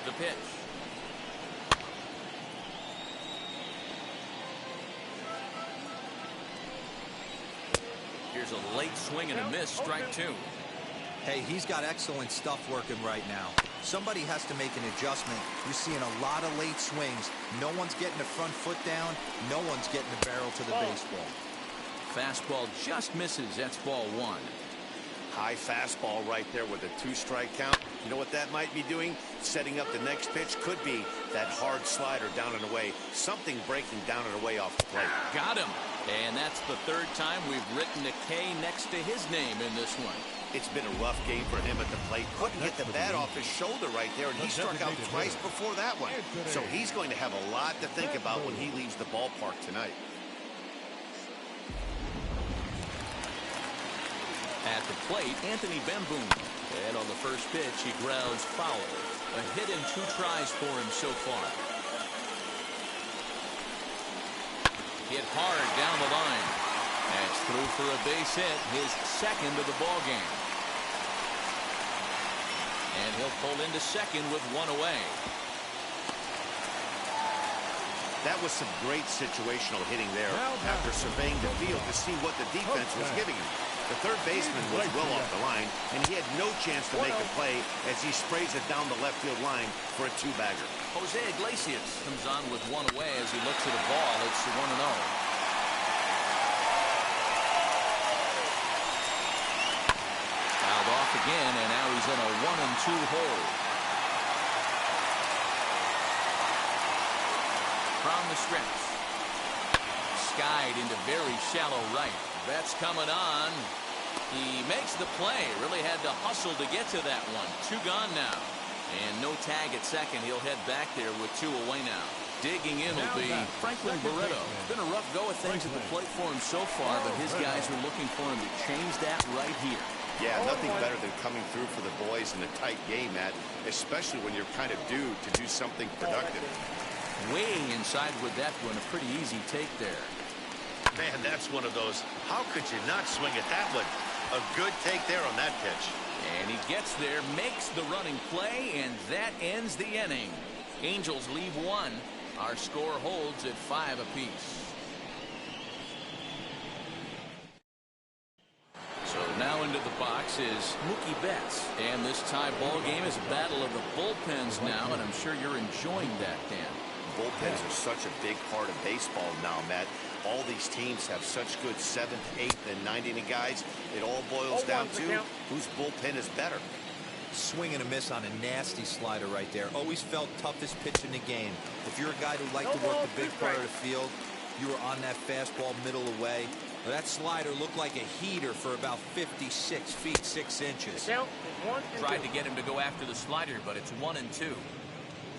The pitch. Here's a late swing and a miss, strike 2. Hey, he's got excellent stuff working right now. Somebody has to make an adjustment. You're seeing a lot of late swings. No one's getting the front foot down. No one's getting the barrel to the baseball. Fastball just misses. That's ball one. High fastball right there with a 2-strike count. You know what that might be doing? Setting up the next pitch. Could be that hard slider down and away. Something breaking down and away off the plate. Got him. And that's the third time we've written a K next to his name in this one. It's been a rough game for him at the plate. Couldn't get the bat off his shoulder right there, and he struck out twice before that one. So he's going to have a lot to think about when he leaves the ballpark tonight. At the plate, Anthony Bemboom. And on the first pitch, he grounds foul. A hit in 2 tries for him so far. Hit hard down the line. That's through for a base hit, his second of the ball game. And he'll pull into second with 1 away. That was some great situational hitting there after surveying the field to see what the defense was giving him. The third baseman was well off the line, and he had no chance to make a play as he sprays it down the left field line for a 2-bagger. Jose Iglesias comes on with 1 away as he looks at a ball. It's 1-0. Fouled off again, and now he's in a 1-2 hole. From the stretch. Skied into very shallow right. That's coming on. He makes the play. Really had to hustle to get to that one. 2 gone now. And no tag at second. He'll head back there with 2 away now. Digging in will be Franklin Barreto. It's been a rough go of things at the plate for him so far, but his guys are looking for him to change that right here. Yeah, nothing better than coming through for the boys in a tight game, Matt, especially when you're kind of due to do something productive. Way inside with that one. A pretty easy take there. Man, that's one of those. How could you not swing at that one? A good take there on that pitch. And he gets there, makes the running play, and that ends the inning. Angels leave 1. Our score holds at 5 apiece. So now into the box is Mookie Betts. And this tie ball game is a battle of the bullpens now, and I'm sure you're enjoying that, Dan. Bullpens are such a big part of baseball now, Matt. All these teams have such good 7th, 8th, and 9th inning guys. It all boils down to whose bullpen is better. Swing and a miss on a nasty slider right there. Always felt toughest pitch in the game. If you're a guy who liked to work the big part of the field, you were on that fastball middle away. That slider looked like a heater for about 56 feet 6 inches. Tried to get him to go after the slider, but it's 1-2.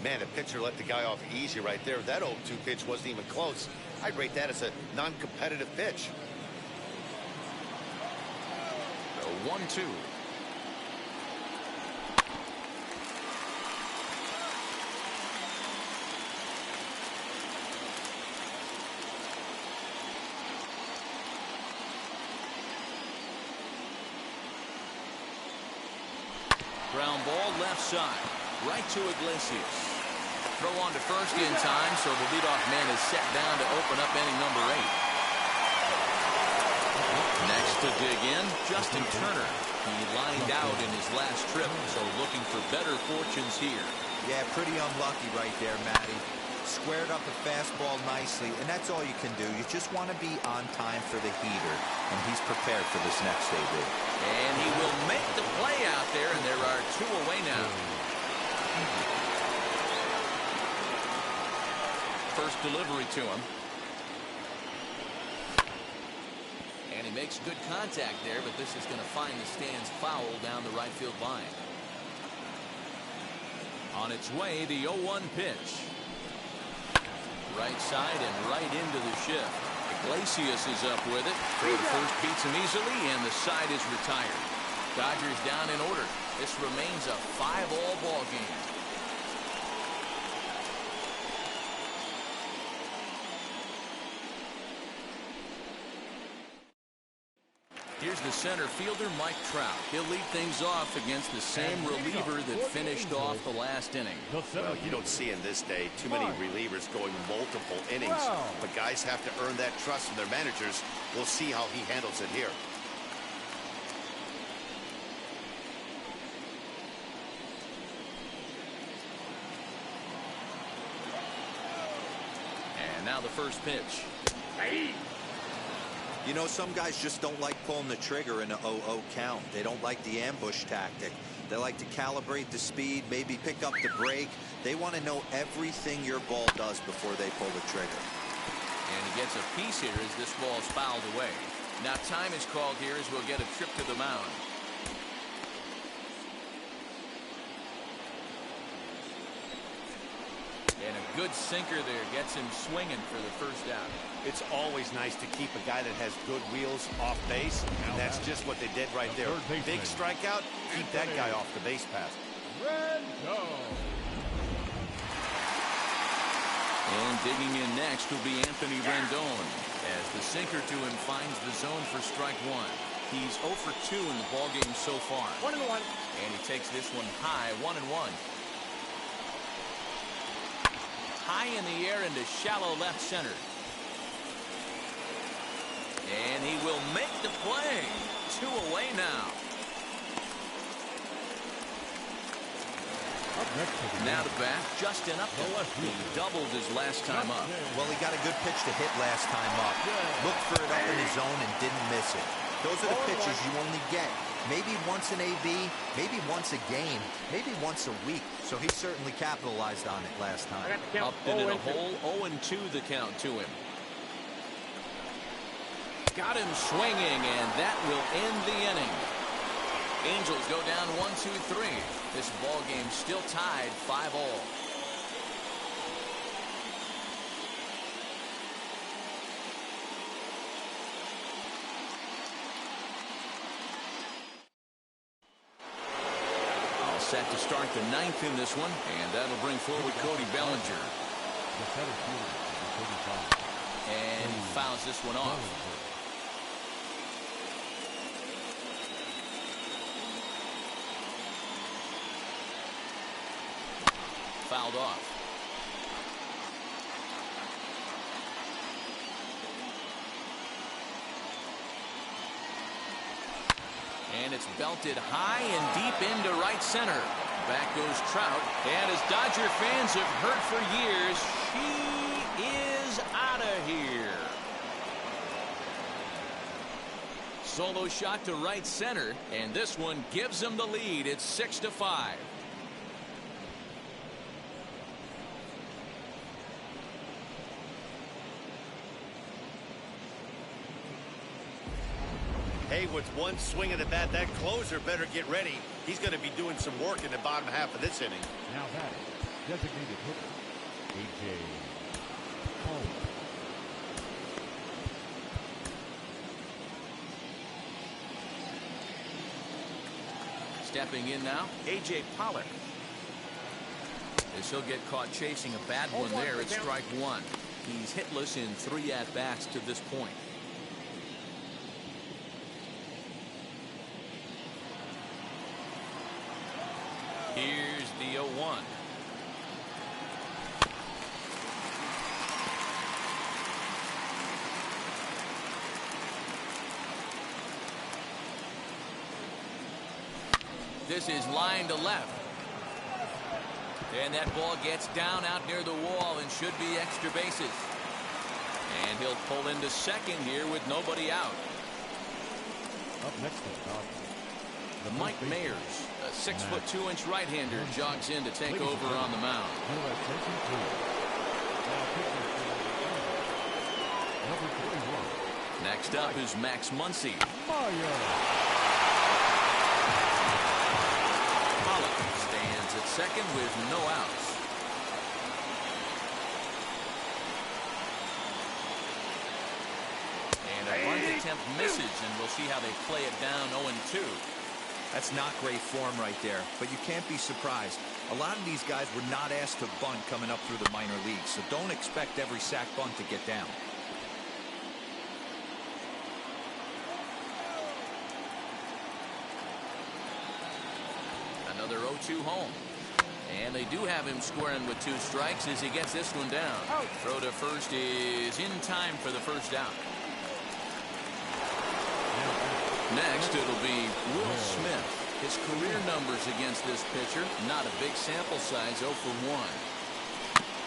Man, the pitcher let the guy off easy right there. That 0-2 pitch wasn't even close. I'd rate that as a non-competitive pitch. 1-2. Ground ball left side. Right to Iglesias. Throw on to first in time, so the leadoff man is set down to open up inning number 8. Next to dig in, Justin Turner. He lined out in his last trip, so looking for better fortunes here. Yeah, pretty unlucky right there, Matty. Squared up a fastball nicely, and that's all you can do. You just want to be on time for the heater, and he's prepared for this next AB. And he will make the play out there, and there are 2 away now. First delivery to him. And he makes good contact there, but this is going to find the stands foul down the right field line. On its way, the 0-1 pitch. Right side and right into the shift. Iglesias is up with it. Throw to first beats him easily, and the side is retired. Dodgers down in order. This remains a 5-all ball game. Here's the center fielder, Mike Trout. He'll lead things off against the same reliever that finished off the last inning. Well, you don't see in this day too many relievers going multiple innings, but guys have to earn that trust from their managers. We'll see how he handles it here. now the first pitch. You know, some guys just don't like pulling the trigger in an 0-0 count. They don't like the ambush tactic. They like to calibrate the speed, maybe pick up the brake. They want to know everything your ball does before they pull the trigger. And he gets a piece here as this ball's fouled away. Now time is called here as we'll get a trip to the mound. And a good sinker there gets him swinging for the first out. It's always nice to keep a guy that has good wheels off base. And that's just what they did right there. Big strikeout. Keep that guy off the base path. And digging in next will be Anthony Rendon as the sinker to him finds the zone for strike one. He's 0 for 2 in the ballgame so far. 1-1. And he takes this one high, 1-1. High in the air into shallow left center. And he will make the play. 2 away now. Now to bat, Justin Upton. He doubled his last time up. Well, he got a good pitch to hit last time up. Looked for it up in his zone and didn't miss it. Those are the pitches you only get. Maybe once an AB, maybe once a game, maybe once a week. So he certainly capitalized on it last time. Upton in a hole, 0-2 the count to him. Got him swinging, and that will end the inning. Angels go down 1-2-3. This ball game still tied 5-all. All set to start the ninth in this one, and that'll bring forward Cody Bellinger. And he fouls this one off. Fouled off. And it's belted high and deep into right center. Back goes Trout. And as Dodger fans have heard for years, she is out of here. Solo shot to right center, and this one gives them the lead. It's 6-5. Hey, with one swing of the bat, that closer better get ready. He's going to be doing some work in the bottom half of this inning. Now batting, designated hitter, A.J. Pollock. Stepping in now, A.J. Pollock. As he'll get caught chasing a bad one there at strike one. He's hitless in 3 at-bats to this point. Here's the 0-1. This is line to left. And that ball gets down out near the wall and should be extra bases. And he'll pull into second here with nobody out. Up next to the Dodgers, Mike Mayers, a 6'2" right-hander, jogs in to take over on the mound. Next up is Max Muncy. Pollock stands at second with no outs. And a bunt attempt misses, and we'll see how they play it down 0-2. That's not great form right there, but you can't be surprised. A lot of these guys were not asked to bunt coming up through the minor leagues, so don't expect every sac bunt to get down. Another 0-2 home. And they do have him squaring with 2 strikes as he gets this one down. Throw to first is in time for the first out. Next, it'll be Will Smith. His career numbers against this pitcher, not a big sample size, 0 for 1.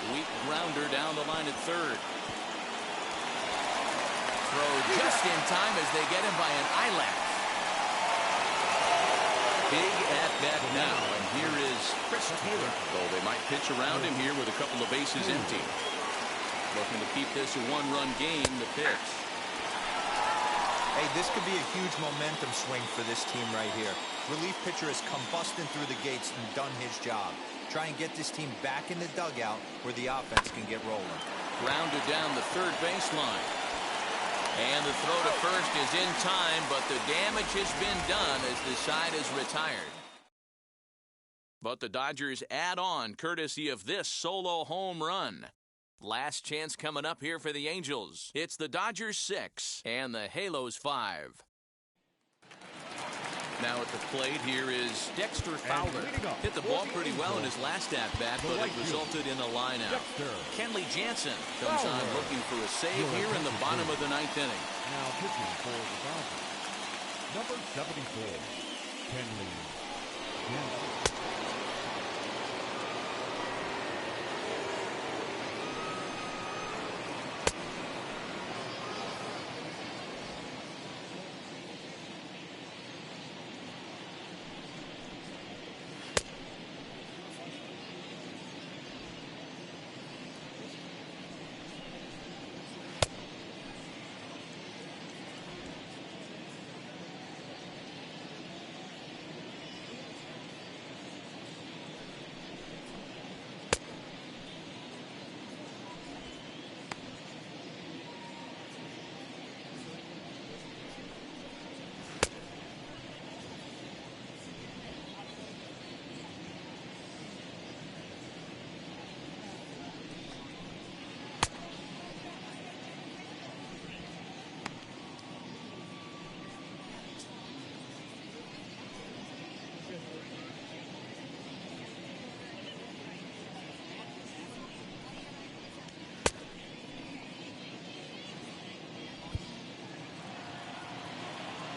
Weak grounder down the line at third. Throw just in time as they get him by an eyelash. Big at bat now, and here is Chris Taylor. Though they might pitch around him here with a couple of bases empty. Looking to keep this a one-run game. The pitch. Hey, this could be a huge momentum swing for this team right here. Relief pitcher has come busting through the gates and done his job. Try and get this team back in the dugout where the offense can get rolling. Grounded down the third baseline. And the throw to first is in time, but the damage has been done as the side is retired. But the Dodgers add on courtesy of this solo home run. Last chance coming up here for the Angels. It's the Dodgers 6 and the Halos 5. Now at the plate here is Dexter Fowler. Hit the ball pretty well in his last at-bat, but it resulted in a line-out. Kenley Jansen comes on looking for a save here in the bottom of the ninth inning. Now pitching for the Dodgers, number 74, Kenley Jansen.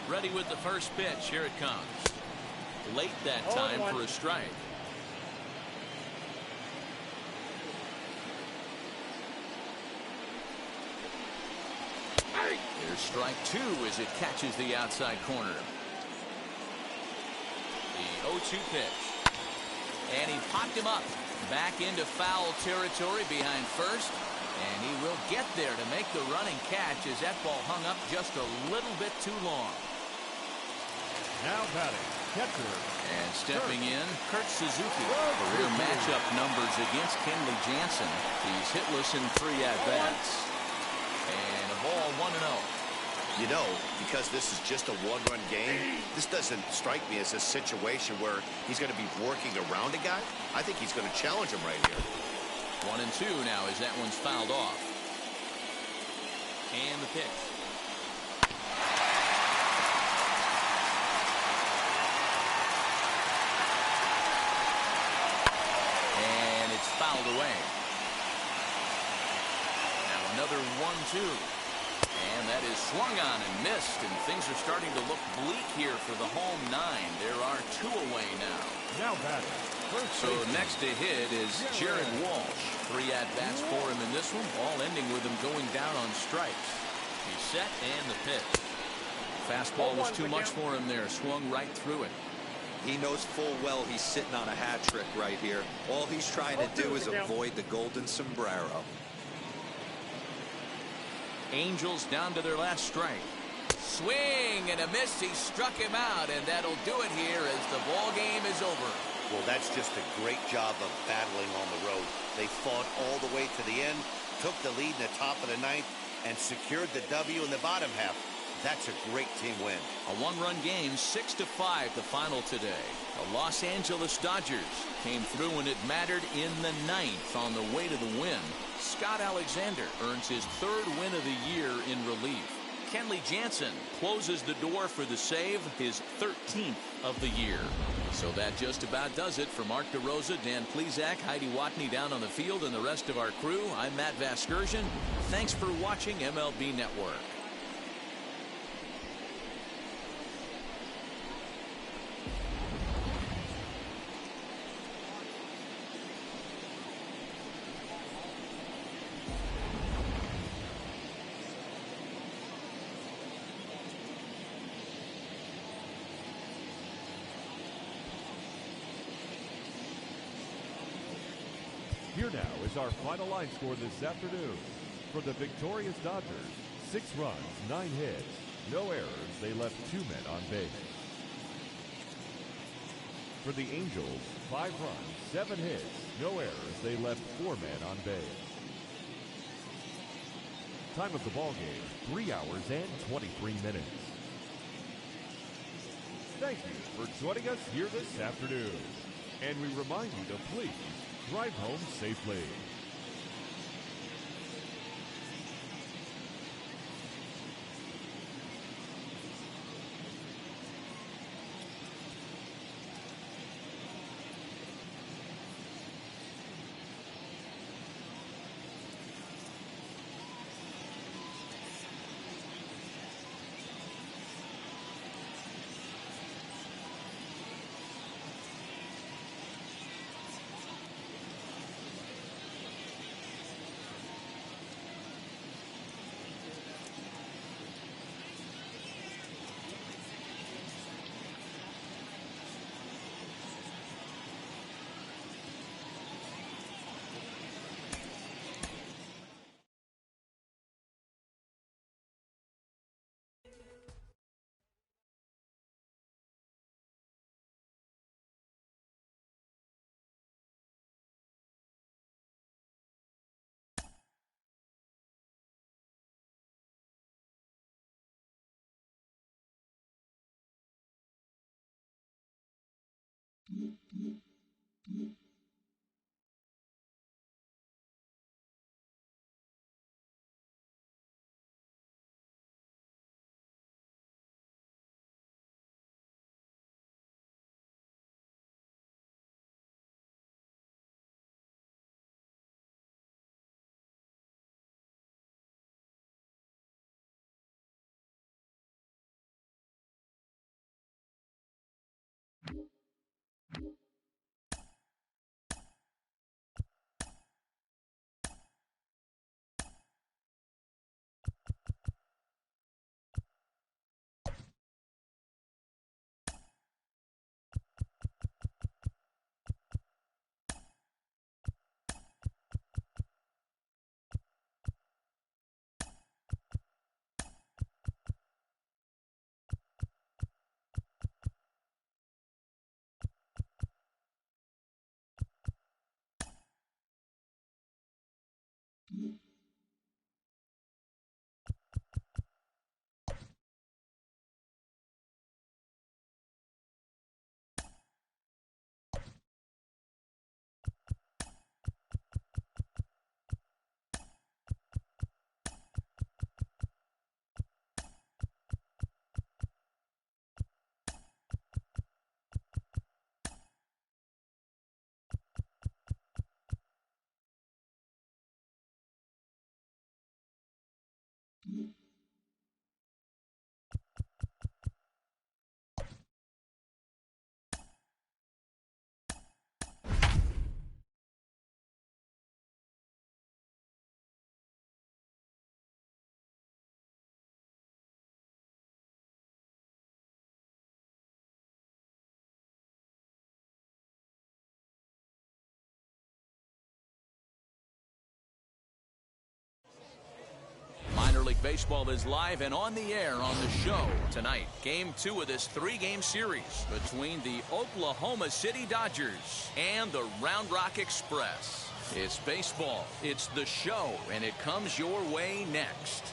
Ready with the first pitch. Here it comes. Late that time for a strike. Here's strike two as it catches the outside corner. The 0-2 pitch. And he popped him up. Back into foul territory behind first. And he will get there to make the running catch as that ball hung up just a little bit too long. Now batting, catcher. And stepping in, Kurt Suzuki. Career matchup numbers against Kenley Jansen. He's hitless in 3 at-bats. And a ball 1-0. You know, because this is just a one-run game, this doesn't strike me as a situation where he's going to be working around a guy. I think he's going to challenge him right here. 1-2 now as that one's fouled off. And the pitch. And it's fouled away. Now another 1-2. And that is swung on and missed, and things are starting to look bleak here for the home 9. There are 2 away now. Now batting. So next to hit is Jared Walsh. 3 at-bats for him in this one, all ending with him going down on strikes. He's set and the pitch. Fastball was too much for him there, swung right through it. He knows full well he's sitting on a hat trick right here. All he's trying to do is avoid the golden sombrero. Angels down to their last strike. Swing and a miss. He struck him out, and that'll do it here as the ball game is over. Well, that's just a great job of battling on the road. They fought all the way to the end, took the lead in the top of the ninth, and secured the W in the bottom half. That's a great team win. A one-run game, 6-5, the final today. The Los Angeles Dodgers came through when it mattered in the ninth on the way to the win. Scott Alexander earns his 3rd win of the year in relief. Kenley Jansen closes the door for the save, his 13th of the year. So that just about does it. For Mark DeRosa, Dan Plesac, Heidi Watney down on the field, and the rest of our crew, I'm Matt Vasgersian. Thanks for watching MLB Network. Here now is our final line score this afternoon. For the victorious Dodgers, 6 runs, 9 hits, no errors. They left 2 men on base. For the Angels, 5 runs, 7 hits, no errors. They left 4 men on base. Time of the ball game, 3 hours and 23 minutes. Thank you for joining us here this afternoon. And we remind you to please drive home safely. Minor League Baseball is live and on the air on the show tonight. Game 2 of this 3-game series between the Oklahoma City Dodgers and the Round Rock Express. It's baseball, it's the show, and it comes your way next.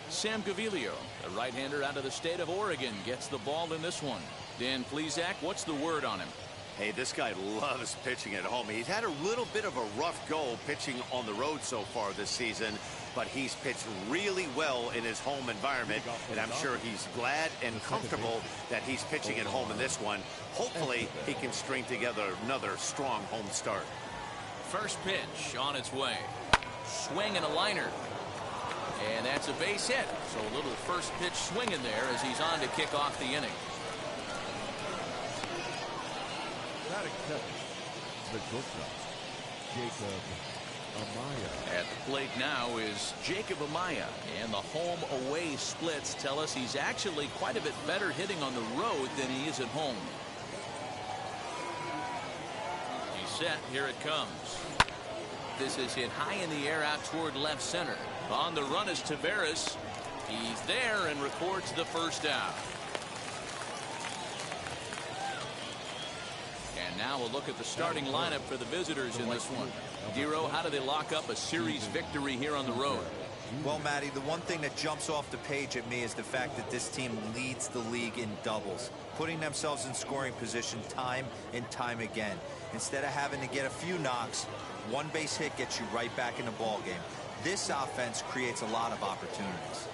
Sam Gaviglio, the right-hander out of the state of Oregon, gets the ball in this one. Dan Plesac, what's the word on him? Hey, this guy loves pitching at home. He's had a little bit of a rough go pitching on the road so far this season, but he's pitched really well in his home environment, and I'm sure he's glad and comfortable that he's pitching at home in this one. Hopefully, he can string together another strong home start. First pitch on its way. Swing and a liner. And that's a base hit. So a little first pitch swing in there as he's on to kick off the inning. Batting 7, the shortstop, Jacob Amaya. At the plate now is Jacob Amaya, and the home-away splits tell us he's actually quite a bit better hitting on the road than he is at home. He's set. Here it comes. This is hit high in the air out toward left center. On the run is Taveras. He's there and records the first out. And now we'll look at the starting lineup for the visitors in this one. Dero, how do they lock up a series victory here on the road? Well, Matty, the one thing that jumps off the page at me is the fact that this team leads the league in doubles, putting themselves in scoring position time and time again. Instead of having to get a few knocks, one base hit gets you right back in the ball game. This offense creates a lot of opportunities.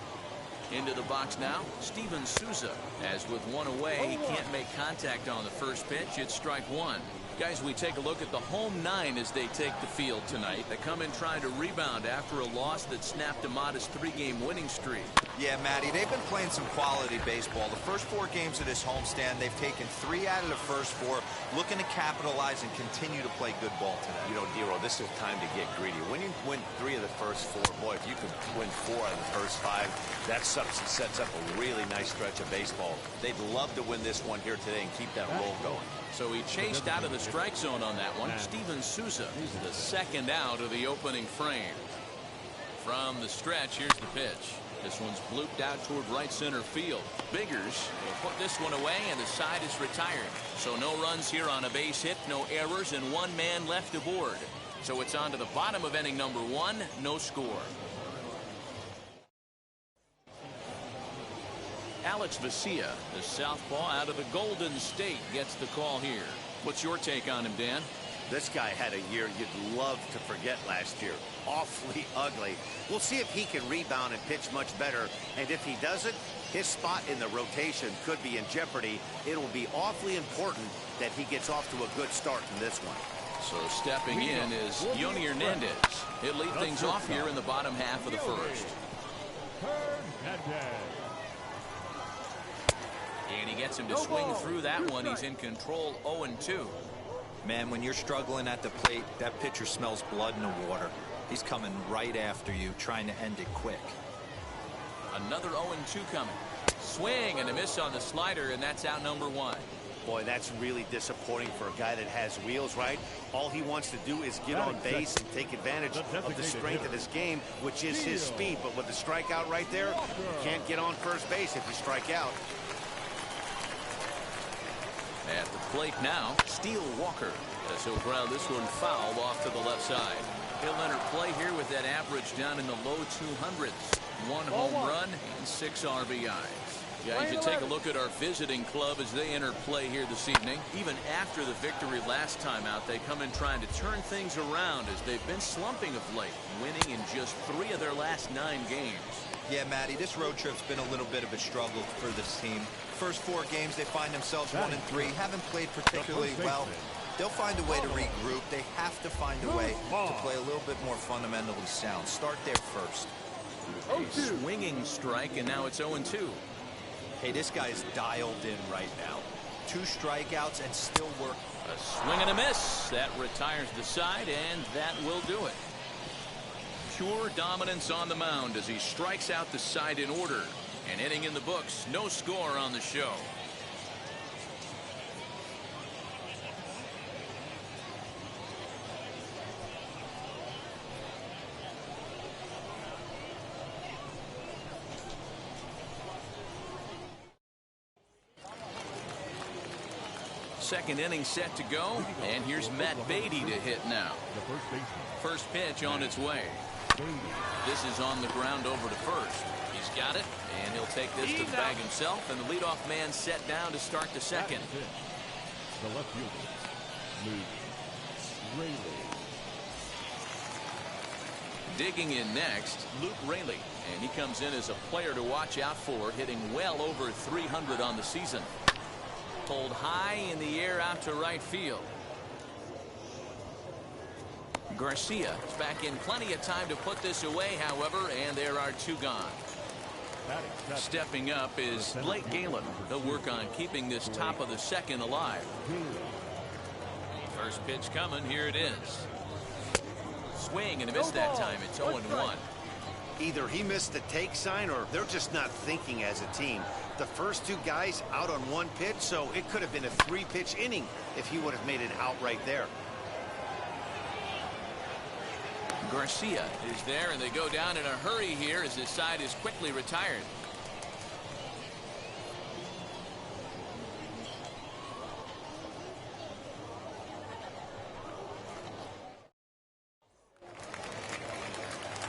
Into the box now, Steven Souza. As with one away, he can't make contact on the first pitch. It's strike one. Guys, we take a look at the home nine as they take the field tonight. They come in trying to rebound after a loss that snapped a modest 3-game winning streak. Yeah, Matty, they've been playing some quality baseball. The first 4 games of this homestand, they've taken 3 out of the first 4, looking to capitalize and continue to play good ball today. You know, Dero, this is time to get greedy. When you win 3 of the first 4, boy, if you could win 4 out of the first 5, that sets up a really nice stretch of baseball. They'd love to win this one here today and keep that roll going. So he chased out of the strike zone on that one. Steven Souza, the second out of the opening frame. From the stretch, here's the pitch. This one's blooped out toward right center field. Biggers will put this one away, and the side is retired. So no runs here on a base hit, no errors, and 1 man left aboard. So it's on to the bottom of inning number 1, no score. Alex Vesia, the southpaw out of the Golden State, gets the call here. What's your take on him, Dan? This guy had a year you'd love to forget last year. Awfully ugly. We'll see if he can rebound and pitch much better. And if he doesn't, his spot in the rotation could be in jeopardy. It'll be awfully important that he gets off to a good start in this one. So stepping in is Yoni Hernandez. He'll lead things off here in the bottom half of the first. And he gets him to swing through that one. He's in control, 0-2. Man, when you're struggling at the plate, that pitcher smells blood in the water. He's coming right after you, trying to end it quick. Another 0-2 coming. Swing and a miss on the slider, and that's out number 1. Boy, that's really disappointing for a guy that has wheels, right? All he wants to do is get on base and take advantage of the strength of his game, which is his speed. But with the strikeout right there, you can't get on first base if you strike out. At the plate now, Steele Walker, as he'll ground this one foul off to the left side. He'll enter play here with that average down in the low 200s. 1 home run and 6 RBIs. Yeah, you can take a look at our visiting club as they enter play here this evening. Even after the victory last time out, they come in trying to turn things around as they've been slumping of late, winning in just 3 of their last 9 games. Yeah, Matty, this road trip's been a little bit of a struggle for this team. First 4 games, they find themselves 1-3, haven't played particularly well. They'll find a way to regroup. They have to find a way to play a little bit more fundamentally sound. Start there first. A swinging strike, and now it's 0-2. Hey, this guy's dialed in right now. 2 strikeouts and still work. A swing and a miss. That retires the side, and that will do it. Pure dominance on the mound as he strikes out the side in order. An inning in the books, no score on the show. Second inning set to go, and here's Matt Beatty to hit now. First pitch on its way. This is on the ground over to first. He's got it, and he'll take this to the bag himself, and the leadoff man set down to start the second. The left fielder, Luke Raley. Digging in next, Luke Raley, and he comes in as a player to watch out for, hitting well over 300 on the season. Pulled high in the air out to right field. Garcia is back in plenty of time to put this away, however, and there are 2 gone. Stepping up is Blake Galen. He'll work on keeping this top of the second alive. First pitch coming. Here it is. swing and a miss that time. It's 0-1. Either he missed the take sign or they're just not thinking as a team. The first two guys out on one pitch, so it could have been a 3-pitch inning if he would have made it out right there. Garcia is there, and they go down in a hurry here as his side is quickly retired.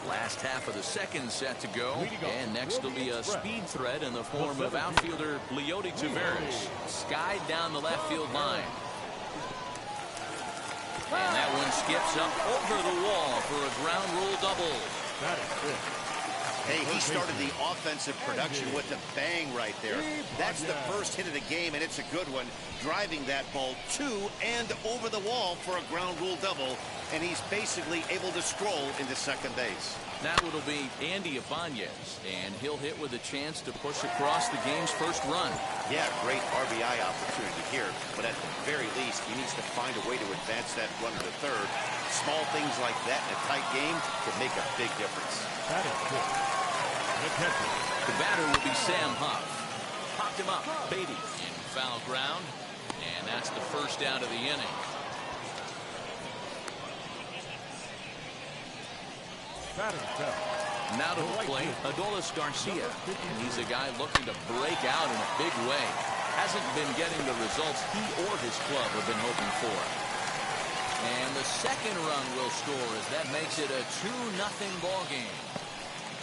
Last half of the second set to go, and next will be a speed threat in the form of outfielder Leody Taveras, skied down the left field line. And that one skips up over the wall for a ground rule double. That is it. Hey, he started the offensive production with a bang right there. That's the first hit of the game, and it's a good one. Driving that ball to and over the wall for a ground rule double, and he's basically able to stroll into second base. Now it'll be Andy Ibanez, and he'll hit with a chance to push across the game's first run. Yeah, great RBI opportunity here, but at the very least, he needs to find a way to advance that runner to third. Small things like that in a tight game could make a big difference. That is good. The batter will be Sam Huff. Popped him up. Beatty in foul ground, and that's the first out of the inning. Now to the plate, Adolis Garcia. And he's a guy looking to break out in a big way. Hasn't been getting the results he or his club have been hoping for. And the second run will score as that makes it a 2-0 ball game.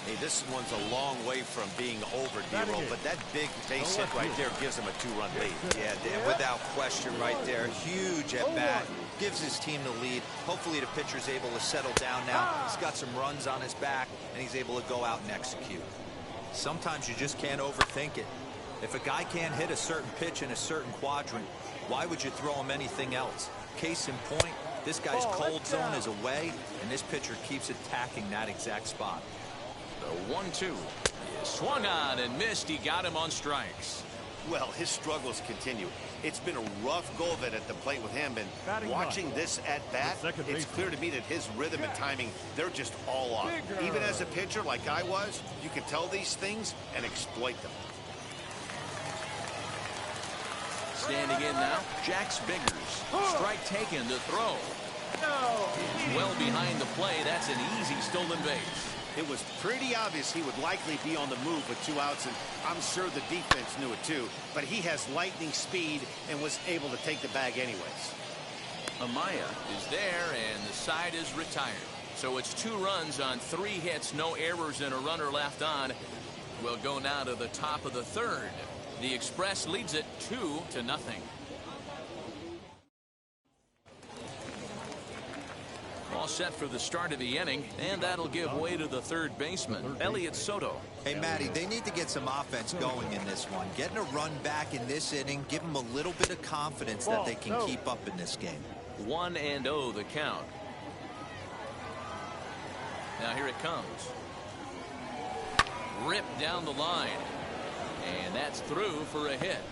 Hey, this one's a long way from being over, D-Roll, but that big base hit right there gives him a 2-run lead. Yeah, without question right there. Huge at bat. Gives his team the lead. Hopefully the pitcher's able to settle down now. He's got some runs on his back, and he's able to go out and execute. Sometimes you just can't overthink it. If a guy can't hit a certain pitch in a certain quadrant, why would you throw him anything else? Case in point, this guy's cold zone is away, and this pitcher keeps attacking that exact spot. The 1-2 is swung on and missed. He got him on strikes. Well, his struggles continue. It's been a rough go of it at the plate with him, and watching this at bat, it's clear to me that his rhythm and timing, they're just all off. Even as a pitcher like I was, you can tell these things and exploit them. Standing in now, Jax Biggers. Strike taken to throw. It's well behind the play. That's an easy stolen base. It was pretty obvious he would likely be on the move with 2 outs, and I'm sure the defense knew it too. But he has lightning speed and was able to take the bag anyways. Amaya is there, and the side is retired. So it's 2 runs on 3 hits, no errors, and a runner left on. We'll go now to the top of the third. The Express leads it 2-0. All set for the start of the inning, and that'll give way to the third baseman, Elliot Soto. Hey, Matty, they need to get some offense going in this one. Getting a run back in this inning, give them a little bit of confidence that they can keep up in this game. 1-0 the count. Now here it comes. Ripped down the line, and that's through for a hit.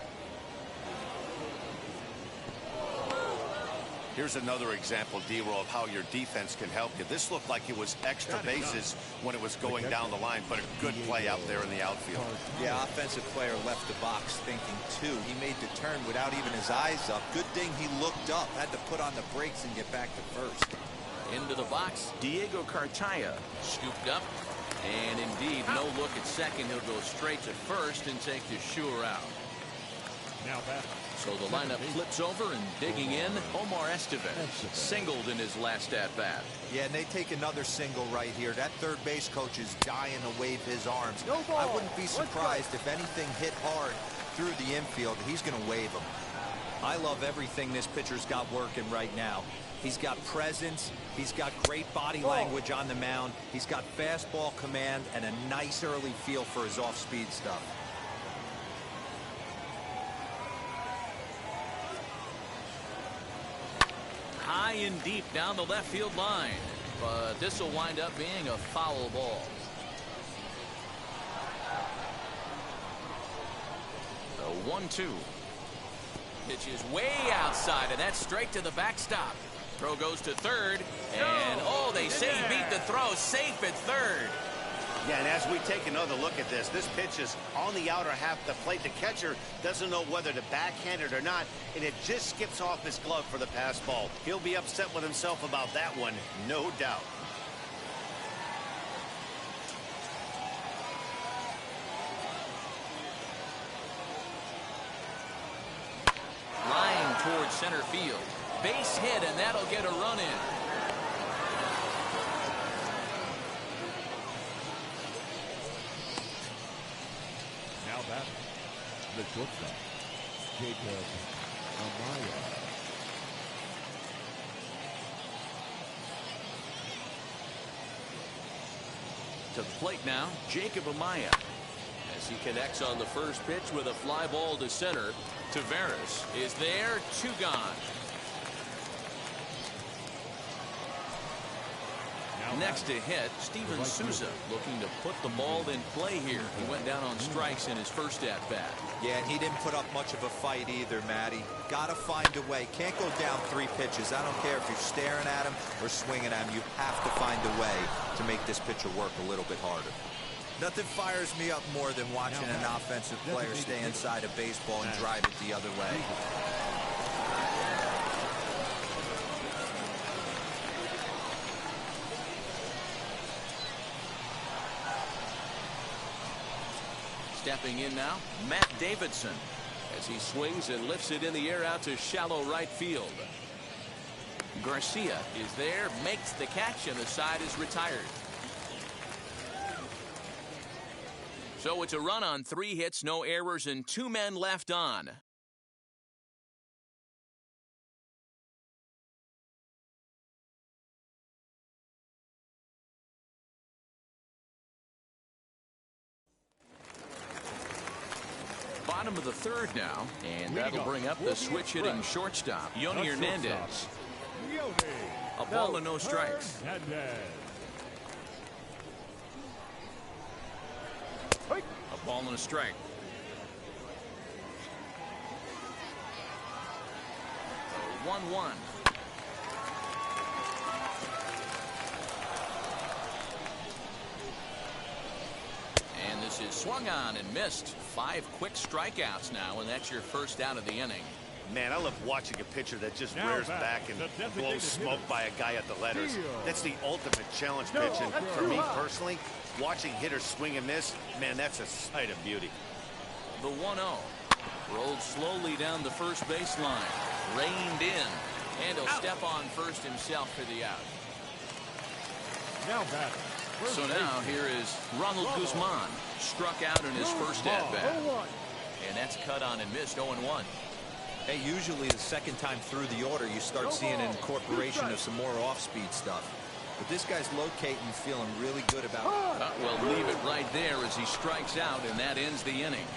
Here's another example, D-Roll, of how your defense can help you. This looked like it was extra bases when it was going down the line, but a good play out there in the outfield. Yeah, offensive player left the box thinking too. He made the turn without even his eyes up. Good thing he looked up, had to put on the brakes and get back to first. Into the box, Diego Cartaya scooped up, and indeed no look at second. He'll go straight to first and take the sure out. Now back. So the lineup flips over, and digging in, Omar Estevez singled in his last at-bat. Yeah, and they take another single right here. That third base coach is dying to wave his arms. I wouldn't be surprised if anything hit hard through the infield. He's going to wave them. I love everything this pitcher's got working right now. He's got presence. He's got great body language on the mound. He's got fastball command and a nice early feel for his off-speed stuff. High and deep down the left field line, but this will wind up being a foul ball. The 1-2 pitch is way outside, and that's straight to the backstop. Throw goes to third, and oh, they say he beat the throw, safe at third. Yeah, and as we take another look at this pitch is on the outer half of the plate. The catcher doesn't know whether to backhand it or not, and it just skips off his glove for the pass ball. He'll be upset with himself about that one, no doubt. Line towards center field. Base hit, and that'll get a run in. Now back, the shortstop, Jacob Amaya. To the plate now, Jacob Amaya. As he connects on the first pitch with a fly ball to center. Tavares is there, 2 gone. Next to hit, Steven Souza looking to put the ball in play here. He went down on strikes in his first at-bat. Yeah, and he didn't put up much of a fight either, Matty. Gotta find a way. Can't go down 3 pitches. I don't care if you're staring at him or swinging at him. You have to find a way to make this pitcher work a little bit harder. Nothing fires me up more than watching an offensive player stay inside a baseball and drive it the other way. Stepping in now, Matt Davidson. As he swings and lifts it in the air out to shallow right field. Garcia is there, makes the catch, and the side is retired. So it's a run on 3 hits, no errors, and 2 men left on. Bottom of the 3rd now, and that'll bring up the switch-hitting shortstop, Yoni Hernandez. A ball and no strikes. A ball and a strike. 1-1. And this is swung on and missed. 5 quick strikeouts now, and that's your first out of the inning. Man, I love watching a pitcher that just rears back and blows smoke by a guy at the letters. That's the ultimate challenge pitch, and for me personally, watching hitters swing and miss, man, that's a sight of beauty. The 1-0. Rolled slowly down the first baseline. Reined in. And he'll step on first himself for the out. So now here is Ronald Guzman. Struck out in his first at-bat. And that's cut on and missed, 0-1. Hey, usually the second time through the order, you start seeing an incorporation of some more off-speed stuff. But this guy's locating, feeling really good about it. Well, leave it right there as he strikes out, and that ends the inning.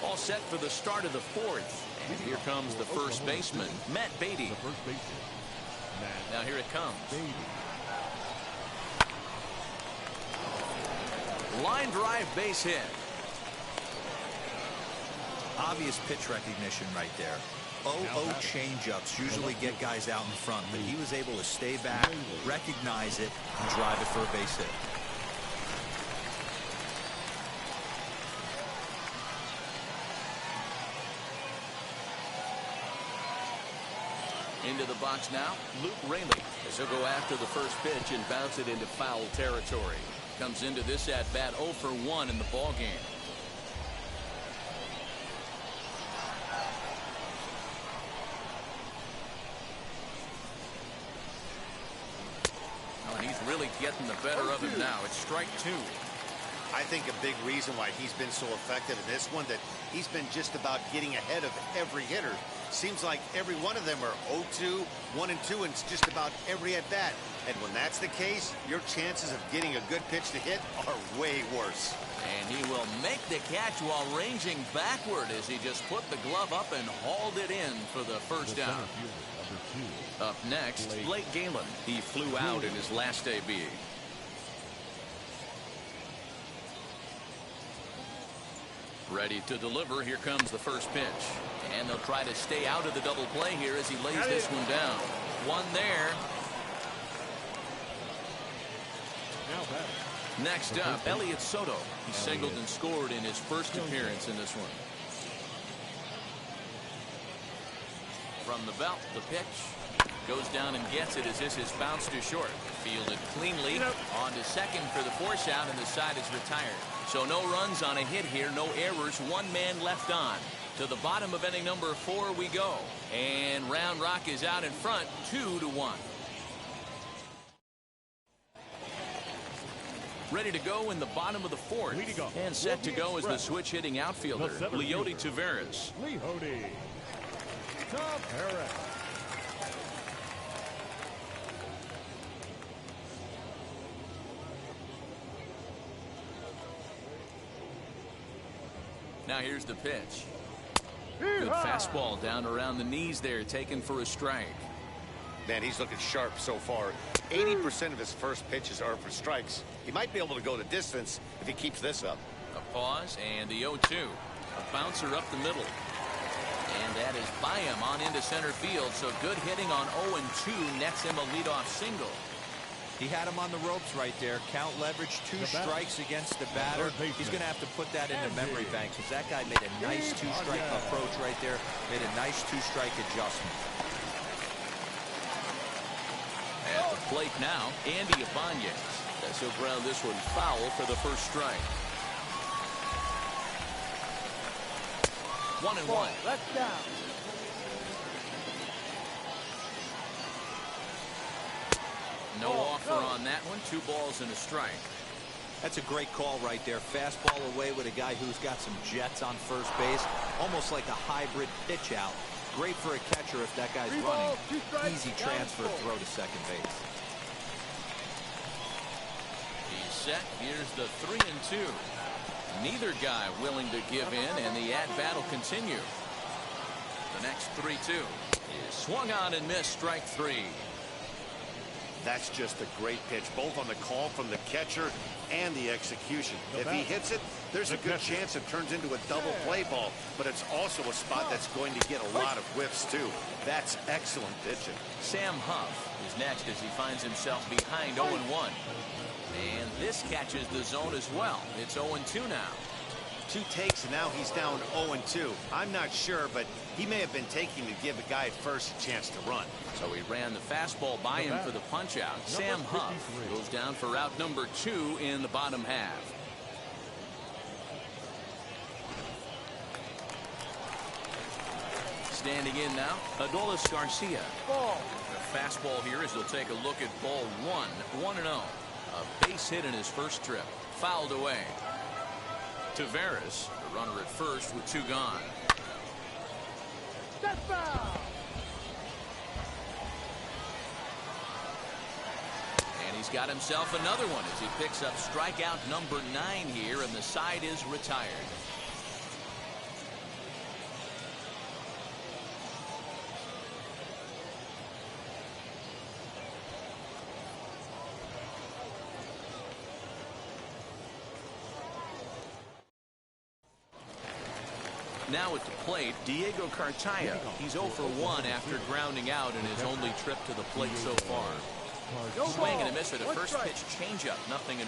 All set for the start of the 4th. And here comes the first baseman, Matt Beatty. Now here it comes. Line drive, base hit. Obvious pitch recognition right there. 0-0 changeups usually get guys out in front, but he was able to stay back, recognize it, and drive it for a base hit. Into the box now, Luke Raley. As he'll go after the first pitch and bounce it into foul territory. Comes into this at-bat 0 for 1 in the ballgame. Oh, and he's really getting the better of him now. It's strike 2. I think a big reason why he's been so effective in this one, that he's been just about getting ahead of every hitter. Seems like every one of them are 0-2, 1-2, and it's just about every at-bat. And when that's the case, your chances of getting a good pitch to hit are way worse. And he will make the catch while ranging backward as he just put the glove up and hauled it in for the first out. Up next, Blake Galen. He flew out in his last AB. Ready to deliver. Here comes the first pitch. And they'll try to stay out of the double play here as he lays this one down. One there. Next up, Elliott Soto. He singled and scored in his first appearance in this one. From the belt, the pitch. Goes down and gets it as this is bounced to short. Fielded cleanly. On to second for the force out, and the side is retired. So no runs on a hit here, no errors, one man left on. To the bottom of inning number 4 we go. And Round Rock is out in front, 2-1. Ready to go in the bottom of the 4th. And set to go is the switch hitting outfielder, Leody Taveras. Leody Taveras. Now here's the pitch. Good fastball down around the knees there, taken for a strike. Man, he's looking sharp so far. 80% of his first pitches are for strikes. He might be able to go the distance if he keeps this up. A pause and the 0-2. A bouncer up the middle. And that is by him on into center field. So good hitting on 0-2 nets him a leadoff single. He had him on the ropes right there. Count leverage, 2 strikes against the batter. He's going to have to put that in the memory bank because that guy made a nice 2-strike approach right there. Made a nice 2-strike adjustment. At the plate now, Andy Ibanez. He'll ground this one foul for the first strike. 1-1. That's down. No offer on that one. 2 balls and a strike. That's a great call right there. Fastball away with a guy who's got some jets on first base. Almost like a hybrid pitch out. Great for a catcher if that guy's running. Easy transfer throw to second base. He's set. Here's the 3-2. Neither guy willing to give in, and the at-bat will continue. The next 3-2 is swung on and missed, strike 3. That's just a great pitch, both on the call from the catcher and the execution. If he hits it, there's a good chance it turns into a double play ball, but it's also a spot that's going to get a lot of whiffs, too. That's excellent pitching. Sam Huff is next as he finds himself behind 0-1. And this catches the zone as well. It's 0-2 now. 2 takes, and now he's down 0-2. I'm not sure, but he may have been taking to give the guy at first a chance to run. So he ran the fastball by him for the punch-out. Sam Huff goes down for out number 2 in the bottom half. Standing in now, Adolis Garcia. The fastball here as he'll take a look at ball 1. 1-0. A base hit in his first trip. Fouled away. Taveras, the runner at first with 2 gone. That's foul. And he's got himself another one as he picks up strikeout number 9 here, and the side is retired. Now at the plate, Diego Cartaya. He's 0 for 1 after grounding out in his only trip to the plate so far. Swing and a miss at a first pitch changeup, 0-1.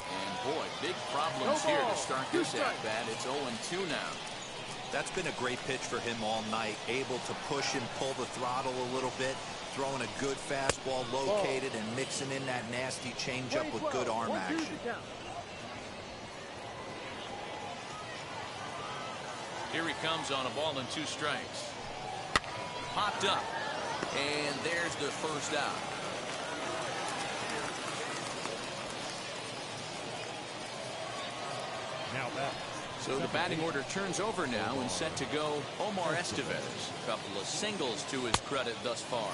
And boy, big problems here to start this at bat. It's 0-2 now. That's been a great pitch for him all night. Able to push and pull the throttle a little bit. Throwing a good fastball located and mixing in that nasty changeup with good arm action. Here he comes on a ball and 2 strikes. Popped up. And there's the first out. Now back. So the batting order turns over now and set to go Omar Estevez. A couple of singles to his credit thus far.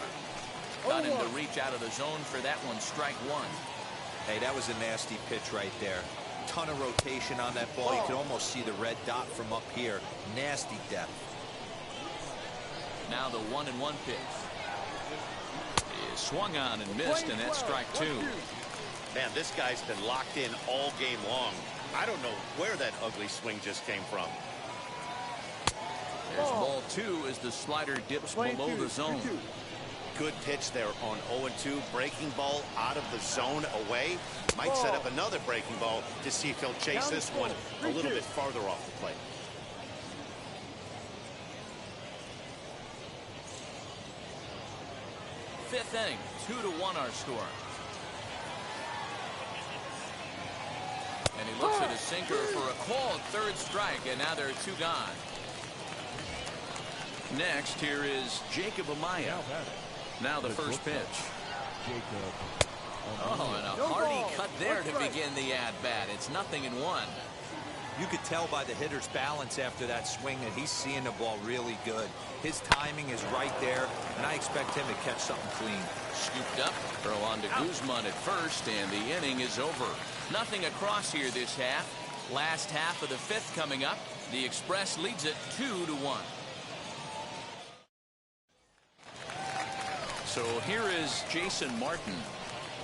Got him to reach out of the zone for that one, strike 1. Hey, that was a nasty pitch right there. Ton of rotation on that ball. You can almost see the red dot from up here. Nasty depth. Now the 1-1 pitch is swung on and missed, and that's strike 2. Man, this guy's been locked in all game long. I don't know where that ugly swing just came from. There's ball 2 as the slider dips below the zone. Good pitch there on 0-2. Breaking ball out of the zone away. Might set up another breaking ball to see if he'll chase this one a little bit farther off the plate. Fifth inning, 2-1 our score. And he looks at his sinker for a called third strike, and now there are 2 gone. Next, here is Jacob Amaya. Now the first pitch. Oh, and a hearty cut there to begin the at-bat. It's 0-1. You could tell by the hitter's balance after that swing that he's seeing the ball really good. His timing is right there, and I expect him to catch something clean. Scooped up, throw on to Guzman at first, and the inning is over. Nothing across here this half. Last half of the 5th coming up. The Express leads it 2-1. So here is Jason Martin.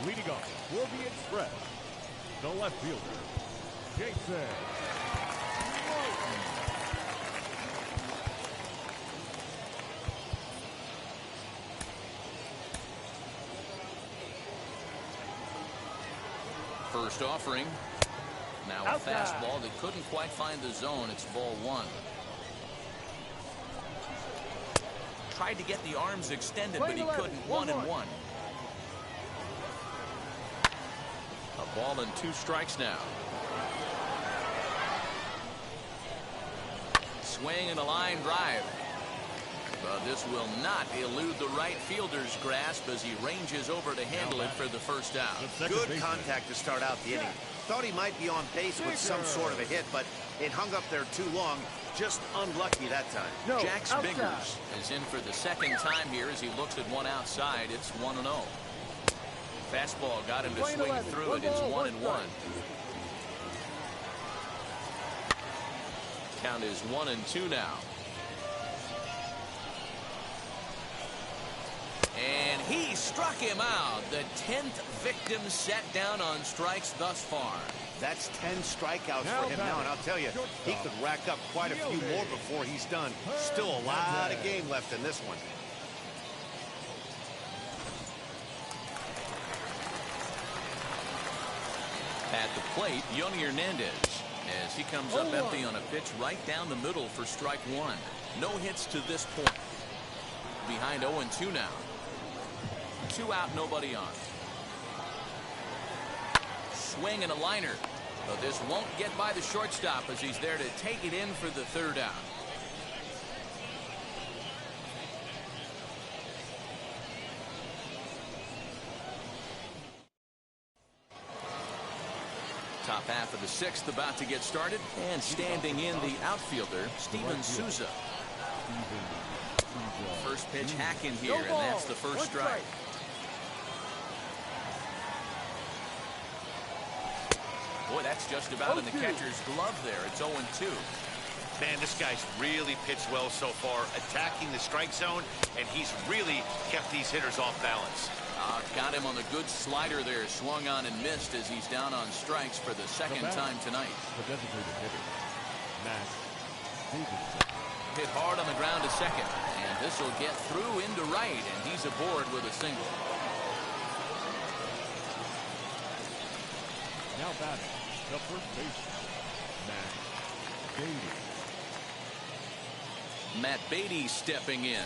Leading off for the Express, the left fielder, Jason Martin. First offering. Now a fastball that couldn't quite find the zone. It's ball 1. Tried to get the arms extended, but he couldn't. 1-1. A ball and 2 strikes now. Swing and a line drive. But this will not elude the right fielder's grasp as he ranges over to handle it for the first out. Good contact to start out the inning. Thought he might be on pace with some sort of a hit, but it hung up there too long. Just unlucky that time. Jack Biggers is in for the 2nd time here as he looks at one outside. It's 1-0. Fastball got him to swing through it. It's 1-1. Count is 1-2 now. And he struck him out. The 10th victim set down on strikes thus far. That's 10 strikeouts for him now, and I'll tell you, he could rack up quite a few more before he's done. Still a lot of game left in this one. At the plate, Yoni Hernandez, as he comes up empty on a pitch right down the middle for strike 1. No hits to this point. Behind 0-2 now. 2 out, nobody on. Swing and a liner. But this won't get by the shortstop as he's there to take it in for the 3rd out. Top half of the 6th about to get started, and standing in the outfielder, Steven Souza. First pitch hack in here, and that's the first strike. Boy, that's just about in the catcher's glove there. It's 0-2. Man, this guy's really pitched well so far, attacking the strike zone, and he's really kept these hitters off balance. Got him on the good slider there, swung on and missed as he's down on strikes for the 2nd time tonight. The designated hitter, Matt Davidson. Hit hard on the ground to 2nd, and this will get through into right, and he's aboard with a single. Now batting, the first baseman, Matt Beatty. Matt Beatty stepping in.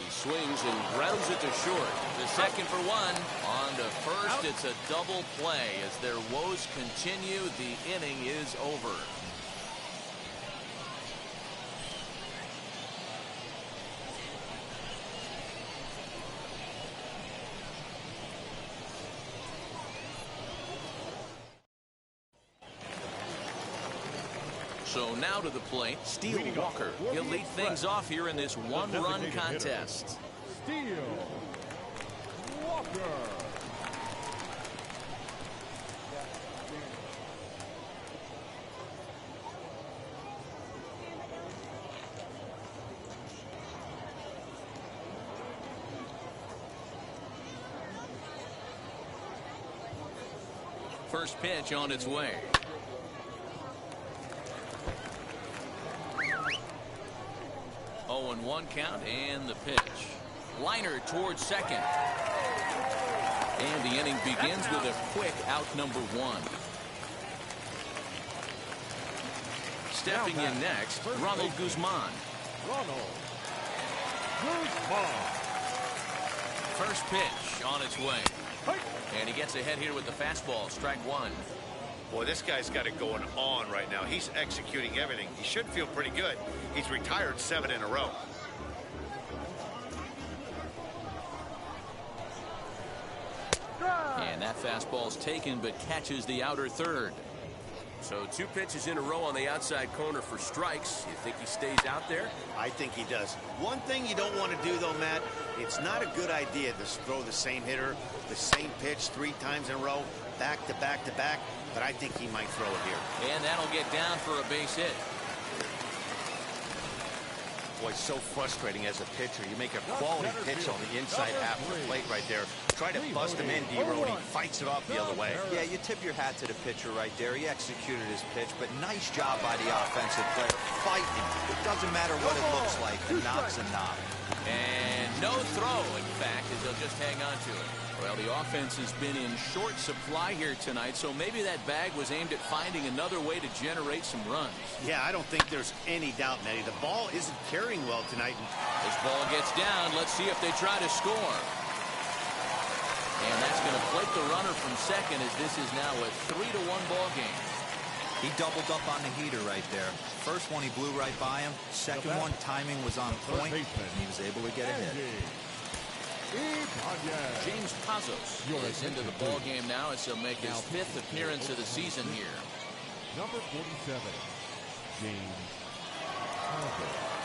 He swings and grounds it to short. The 2nd for 1. On to first. It's a double play. As their woes continue, the inning is over. So now to the plate, Steele Walker. He'll lead things off here in this 1-run contest. Steele Walker. first pitch on its way. Oh, and 1 count, and the pitch. Liner towards second. And the inning begins with a quick out number 1. Stepping in next, Ronald Guzman. First pitch on its way. And he gets ahead here with the fastball, strike 1. Boy, this guy's got it going on right now. He's executing everything. He should feel pretty good. He's retired 7 in a row. And that fastball's taken, but catches the outer third. So 2 pitches in a row on the outside corner for strikes. You think he stays out there? I think he does. One thing you don't want to do, though, Matt, it's not a good idea to throw the same hitter, the same pitch 3 times in a row, back to back to back, but I think he might throw it here. And that'll get down for a base hit. Boy, it's so frustrating as a pitcher. You make a quality pitch on the inside half of the plate right there. Try to bust him in, D-Row, and he fights it off the other way. Yeah, you tip your hat to the pitcher right there. He executed his pitch, but nice job by the offensive player. Fighting. It doesn't matter what it looks like. A knock's a knock. And no throw, in fact, as they'll just hang on to it. Well, the offense has been in short supply here tonight, so maybe that bag was aimed at finding another way to generate some runs. Yeah, I don't think there's any doubt, Matty. The ball isn't carrying well tonight. This ball gets down. Let's see if they try to score. And that's going to plate the runner from second, as this is now a 3-1 ball game. He doubled up on the heater right there. First one, he blew right by him. Second one, timing was on point, and he was able to get a hit. James Pazos is into the ball game now as he'll make his 5th appearance of the season here. Number 47, James Pazos.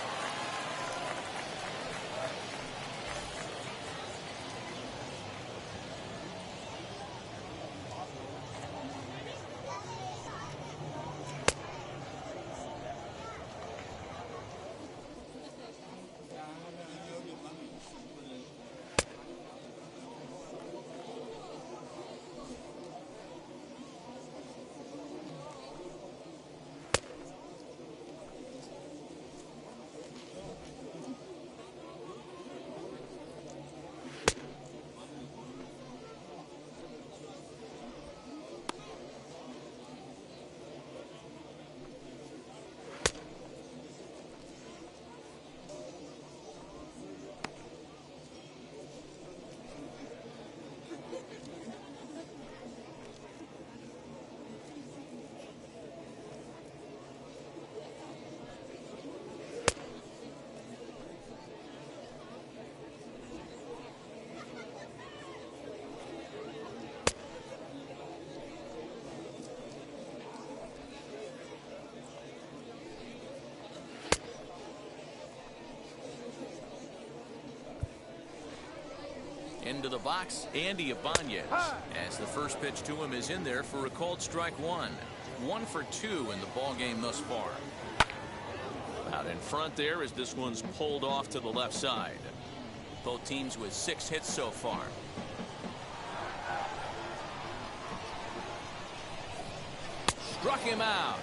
Into the box, Andy Ibanez, as the first pitch to him is in there for a called strike 1. 1 for 2 in the ball game thus far. Out in front there as this one's pulled off to the left side. Both teams with 6 hits so far. Struck him out.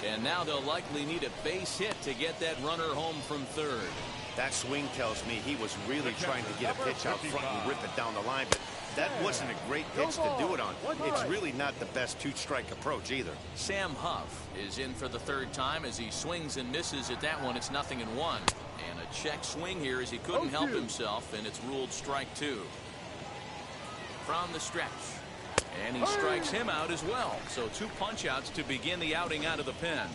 And now they'll likely need a base hit to get that runner home from third. That swing tells me he was really trying to get a pitch out front and rip it down the line, but that wasn't a great pitch to do it on. It's really not the best 2-strike approach either. Sam Huff is in for the 3rd time as he swings and misses at that one. It's 0-1. And a check swing here as he couldn't help himself, and it's ruled strike 2. From the stretch. And he strikes him out as well. So 2 punch-outs to begin the outing out of the pen.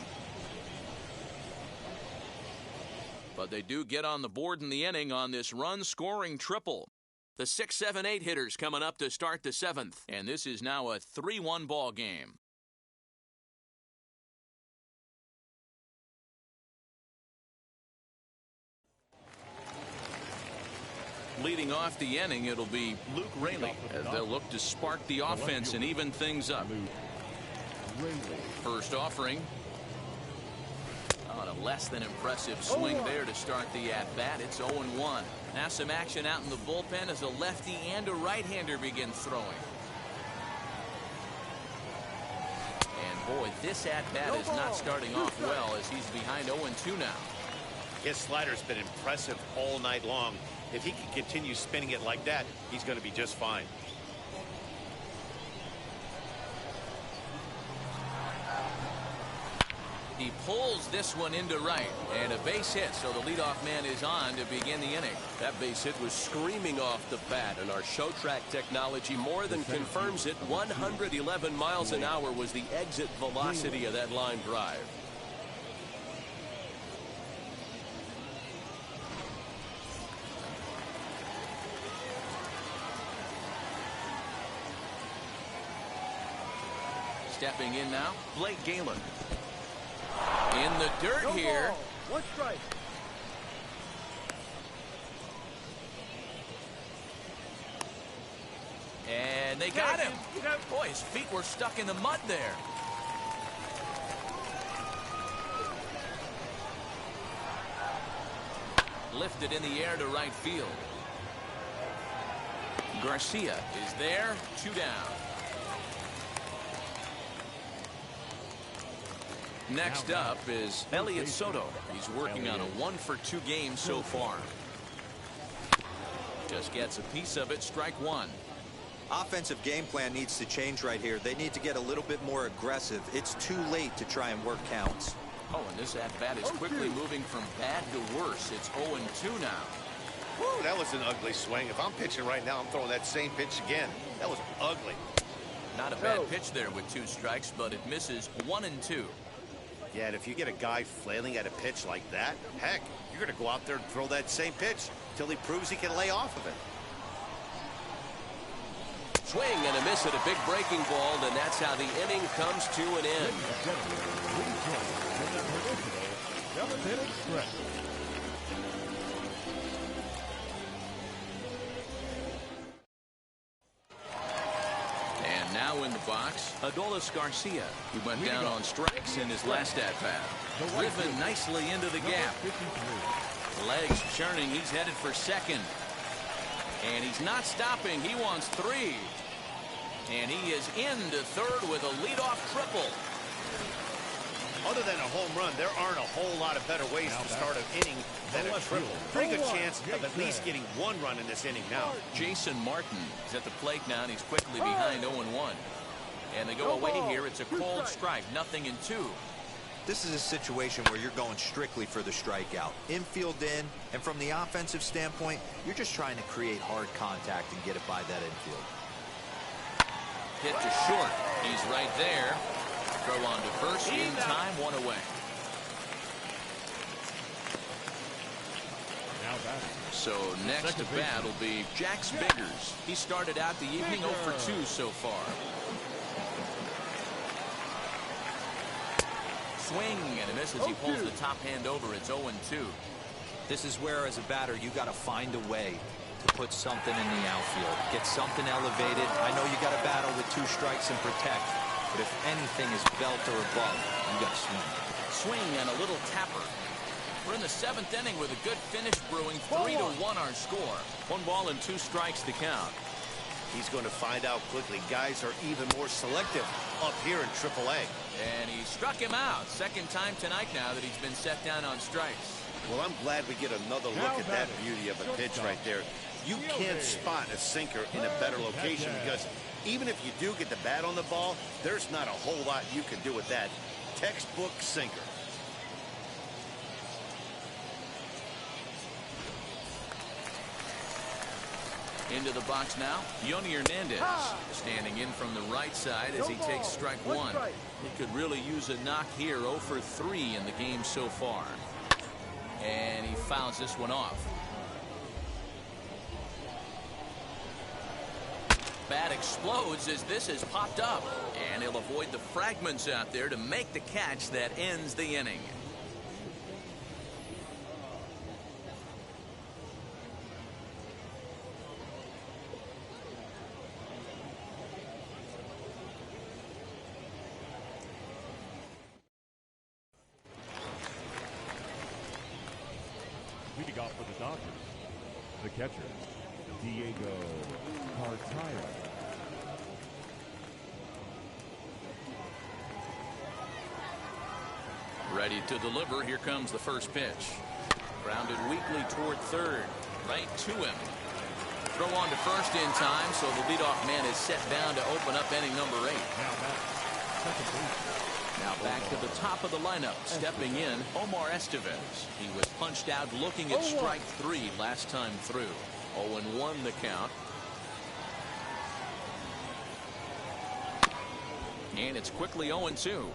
But they do get on the board in the inning on this run-scoring triple. The 6, 7, 8 hitters coming up to start the 7th. And this is now a 3-1 ball game. Leading off the inning, it'll be Luke Raley as they'll look to spark the offense and even things up. First offering. On a less than impressive swing there to start the at-bat. It's 0-1. Now some action out in the bullpen as a lefty and a right-hander begin throwing. Boy, this at-bat is not starting off well as he's behind 0-2 now. His slider's been impressive all night long. If he can continue spinning it like that, he's going to be just fine. He pulls this one into right, and a base hit, so the leadoff man is on to begin the inning. That base hit was screaming off the bat, and our show track technology more than confirms it. 111 miles an hour was the exit velocity of that line drive. Stepping in now, Blake Galen. In the dirt No here. ball. One strike. And they got him. Boy, his feet were stuck in the mud there. Lifted in the air to right field. Garcia is there, 2 down. Next up is Elliot Soto. He's working on a 1-for-2 game so far. Just gets a piece of it, strike 1. Offensive game plan needs to change right here. They need to get a little bit more aggressive. It's too late to try and work counts. Oh, and this at-bat is quickly moving from bad to worse. It's 0-2 now. Woo, that was an ugly swing. If I'm pitching right now, I'm throwing that same pitch again. That was ugly. Not a bad pitch there with 2 strikes, but it misses 1-2. Yeah, and if you get a guy flailing at a pitch like that, heck, you're going to go out there and throw that same pitch till he proves he can lay off of it. Swing and a miss at a big breaking ball, and that's how the inning comes to an end. And now in the box, Adolis Garcia. He went down on strikes in his last at-bat. Driven nicely into the gap. Legs churning. He's headed for second. And he's not stopping. He wants 3. And he is into third with a leadoff triple. Other than a home run, there aren't a whole lot of better ways to start an inning than a triple. Pretty good chance of at least getting 1 run in this inning now. Jason Martin is at the plate now, and he's quickly behind 0-1. And they go away here. It's a cold strike, 0-2. This is a situation where you're going strictly for the strikeout. Infield in, and from the offensive standpoint, you're just trying to create hard contact and get it by that infield. Hit to short. He's right there. Throw on to first in time, 1 away. So next to bat will be Jax Biggers. He started out the evening 0-for-2 so far. Swing and a miss as he pulls the top hand over. It's 0-2. This is where, as a batter, you got to find a way to put something in the outfield. Get something elevated. I know you got to battle with 2 strikes and protect, but if anything is belt or above, you got to swing. Swing and a little tapper. We're in the 7th inning with a good finish brewing. 3-1 our score. 1 ball and 2 strikes to count. He's going to find out quickly. Guys are even more selective up here in AAA. And he struck him out. 2nd time tonight now that he's been set down on strikes. Well, I'm glad we get another look at that beauty of a pitch right there. You can't spot a sinker in a better location because even if you do get the bat on the ball, there's not a whole lot you can do with that. Textbook sinker. Into the box now, Yoni Hernandez standing in from the right side as he takes strike 1. He could really use a knock here. 0-for-3 in the game so far. And he fouls this one off. Bat explodes as this is popped up. And he'll avoid the fragments out there to make the catch that ends the inning. Leading off for the Dodgers, the catcher, Diego Cartaya. Ready to deliver. Here comes the first pitch. Grounded weakly toward third. Right to him. Throw on to first in time, so the leadoff man is set down to open up inning number 8. Now back to the top of the lineup. Stepping in, Omar Estevez. He was punched out looking at strike 3 last time through. 0-1 the count. And it's quickly 0-2.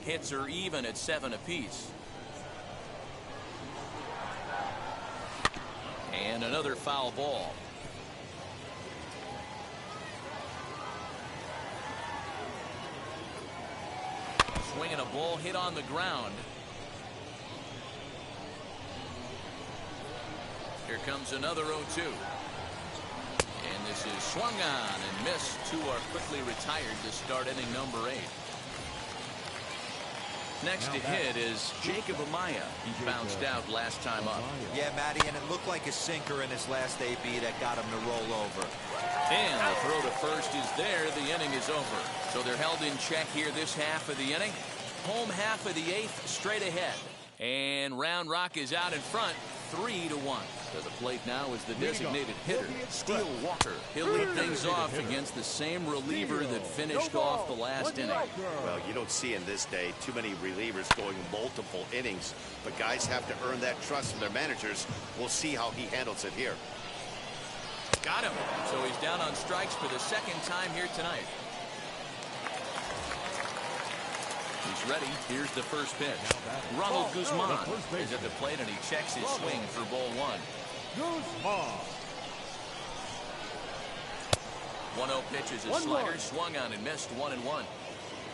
Hits are even at 7 apiece. And another foul ball. Swinging a ball hit on the ground. Here comes another 0-2. And this is swung on and missed. 2 are quickly retired to start inning number 8. Next to hit is Jacob Amaya. He bounced out last time up. Yeah, Matty, and it looked like a sinker in his last AB that got him to roll over. And the throw to first is there. The inning is over. So they're held in check here this half of the inning. Home half of the 8th straight ahead. And Round Rock is out in front, 3-1. To the plate now is the designated hitter, Steele Walker. He'll lead things off against the same reliever that finished off the last inning. Well, you don't see in this day too many relievers going multiple innings, but guys have to earn that trust from their managers. We'll see how he handles it here. Got him. So he's down on strikes for the second time here tonight. He's ready. Here's the first pitch. Ronald Guzman is at the plate, and he checks his swing for ball 1. 1-0 pitch is a slider, swung on and missed. 1-1.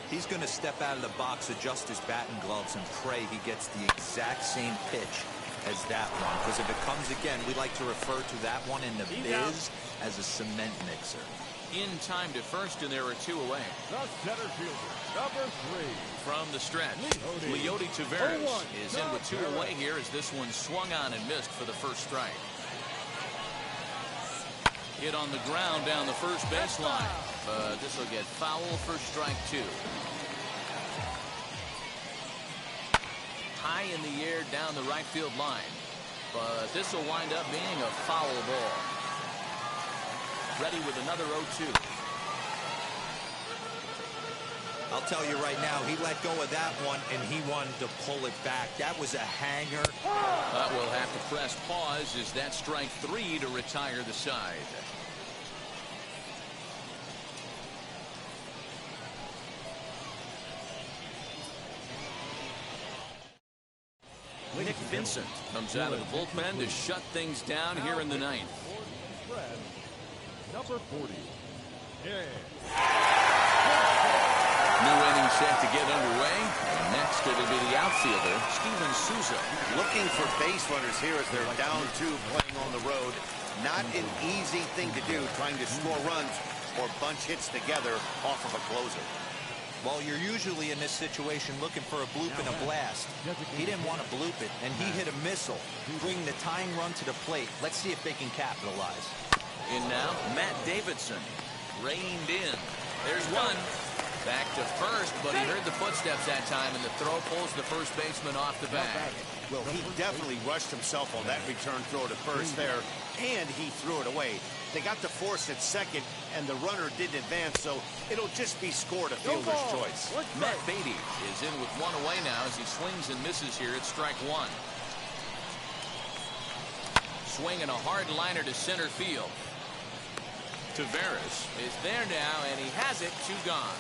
He's going to step out of the box, adjust his batting gloves, and pray he gets the exact same pitch as that one. Because if it comes again, we like to refer to that one in the biz as a cement mixer. In time to first, and there are 2 away. The center fielder, number 3. From the stretch, Leody Taveras is in with 2 away here as this one swung on and missed for the first strike. Hit on the ground down the first baseline, but this will get foul for strike 2. High in the air down the right field line, but this will wind up being a foul ball. Ready with another 0-2. I'll tell you right now, he let go of that one, and he wanted to pull it back. That was a hanger. But we'll have to press pause as that strike 3 to retire the side. Nick Vincent comes out of the bullpen to shut things down here in the 9th. Number 40. New inning set to get underway. And next it'll be the outfielder, Steven Souza. Looking for base runners here as they're down 2 playing on the road. Not an easy thing to do, trying to score runs or bunch hits together off of a closer. Well, you're usually in this situation looking for a bloop and a blast. He didn't want to bloop it, and he hit a missile, bringing the tying run to the plate. Let's see if they can capitalize. In now, Matt Davidson, reined in. There's one. Back to first, but he heard the footsteps that time, and the throw pulls the first baseman off the bag. Well, he definitely rushed himself on that return throw to first there, and he threw it away. They got to force at second, and the runner didn't advance, so it'll just be scored a fielder's choice. Matt Beatty is in with 1 away now as he swings and misses here at strike 1. Swinging a hard liner to center field. Taveras is there now, and he has it. 2 gone.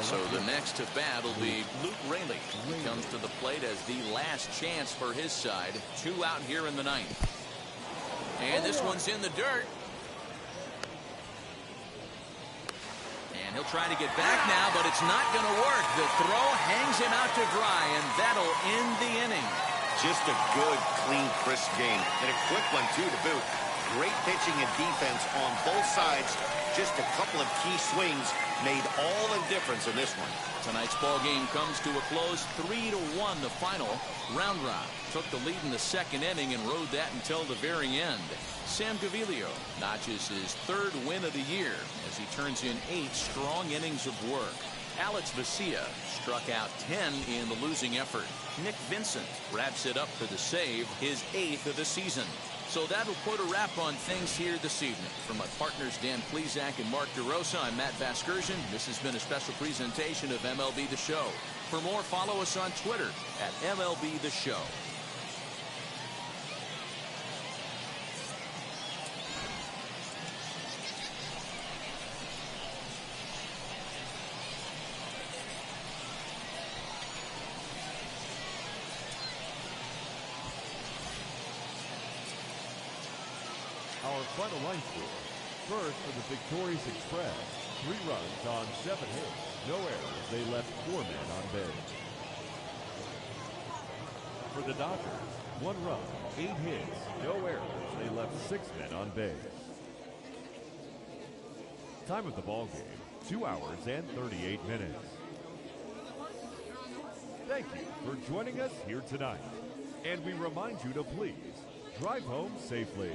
So the next to bat will be Luke Raley. He comes to the plate as the last chance for his side. 2 out here in the 9th. And this one's in the dirt. And he'll try to get back now, but it's not going to work. The throw hangs him out to dry, and that'll end the inning. Just a good, clean, crisp game, and a quick one, too, to boot. Great pitching and defense on both sides. Just a couple of key swings made all the difference in this one. Tonight's ball game comes to a close, 3-1 the final. Round Rock took the lead in the second inning and rode that until the very end. Sam Gaviglio notches his third win of the year as he turns in 8 strong innings of work. Alex Vesia struck out 10 in the losing effort. Nick Vincent wraps it up for the save, his 8th of the season. So that'll put a wrap on things here this evening. From my partners Dan Plesac and Mark DeRosa, I'm Matt Vasgersian. This has been a special presentation of MLB The Show. For more, follow us on Twitter at MLB The Show. Our final line score. First for the victorious Express. 3 runs on 7 hits. No errors. They left 4 men on base. For the Dodgers, 1 run, 8 hits. No errors. They left 6 men on base. Time of the ball game, 2 hours and 38 minutes. Thank you for joining us here tonight. And we remind you to please drive home safely.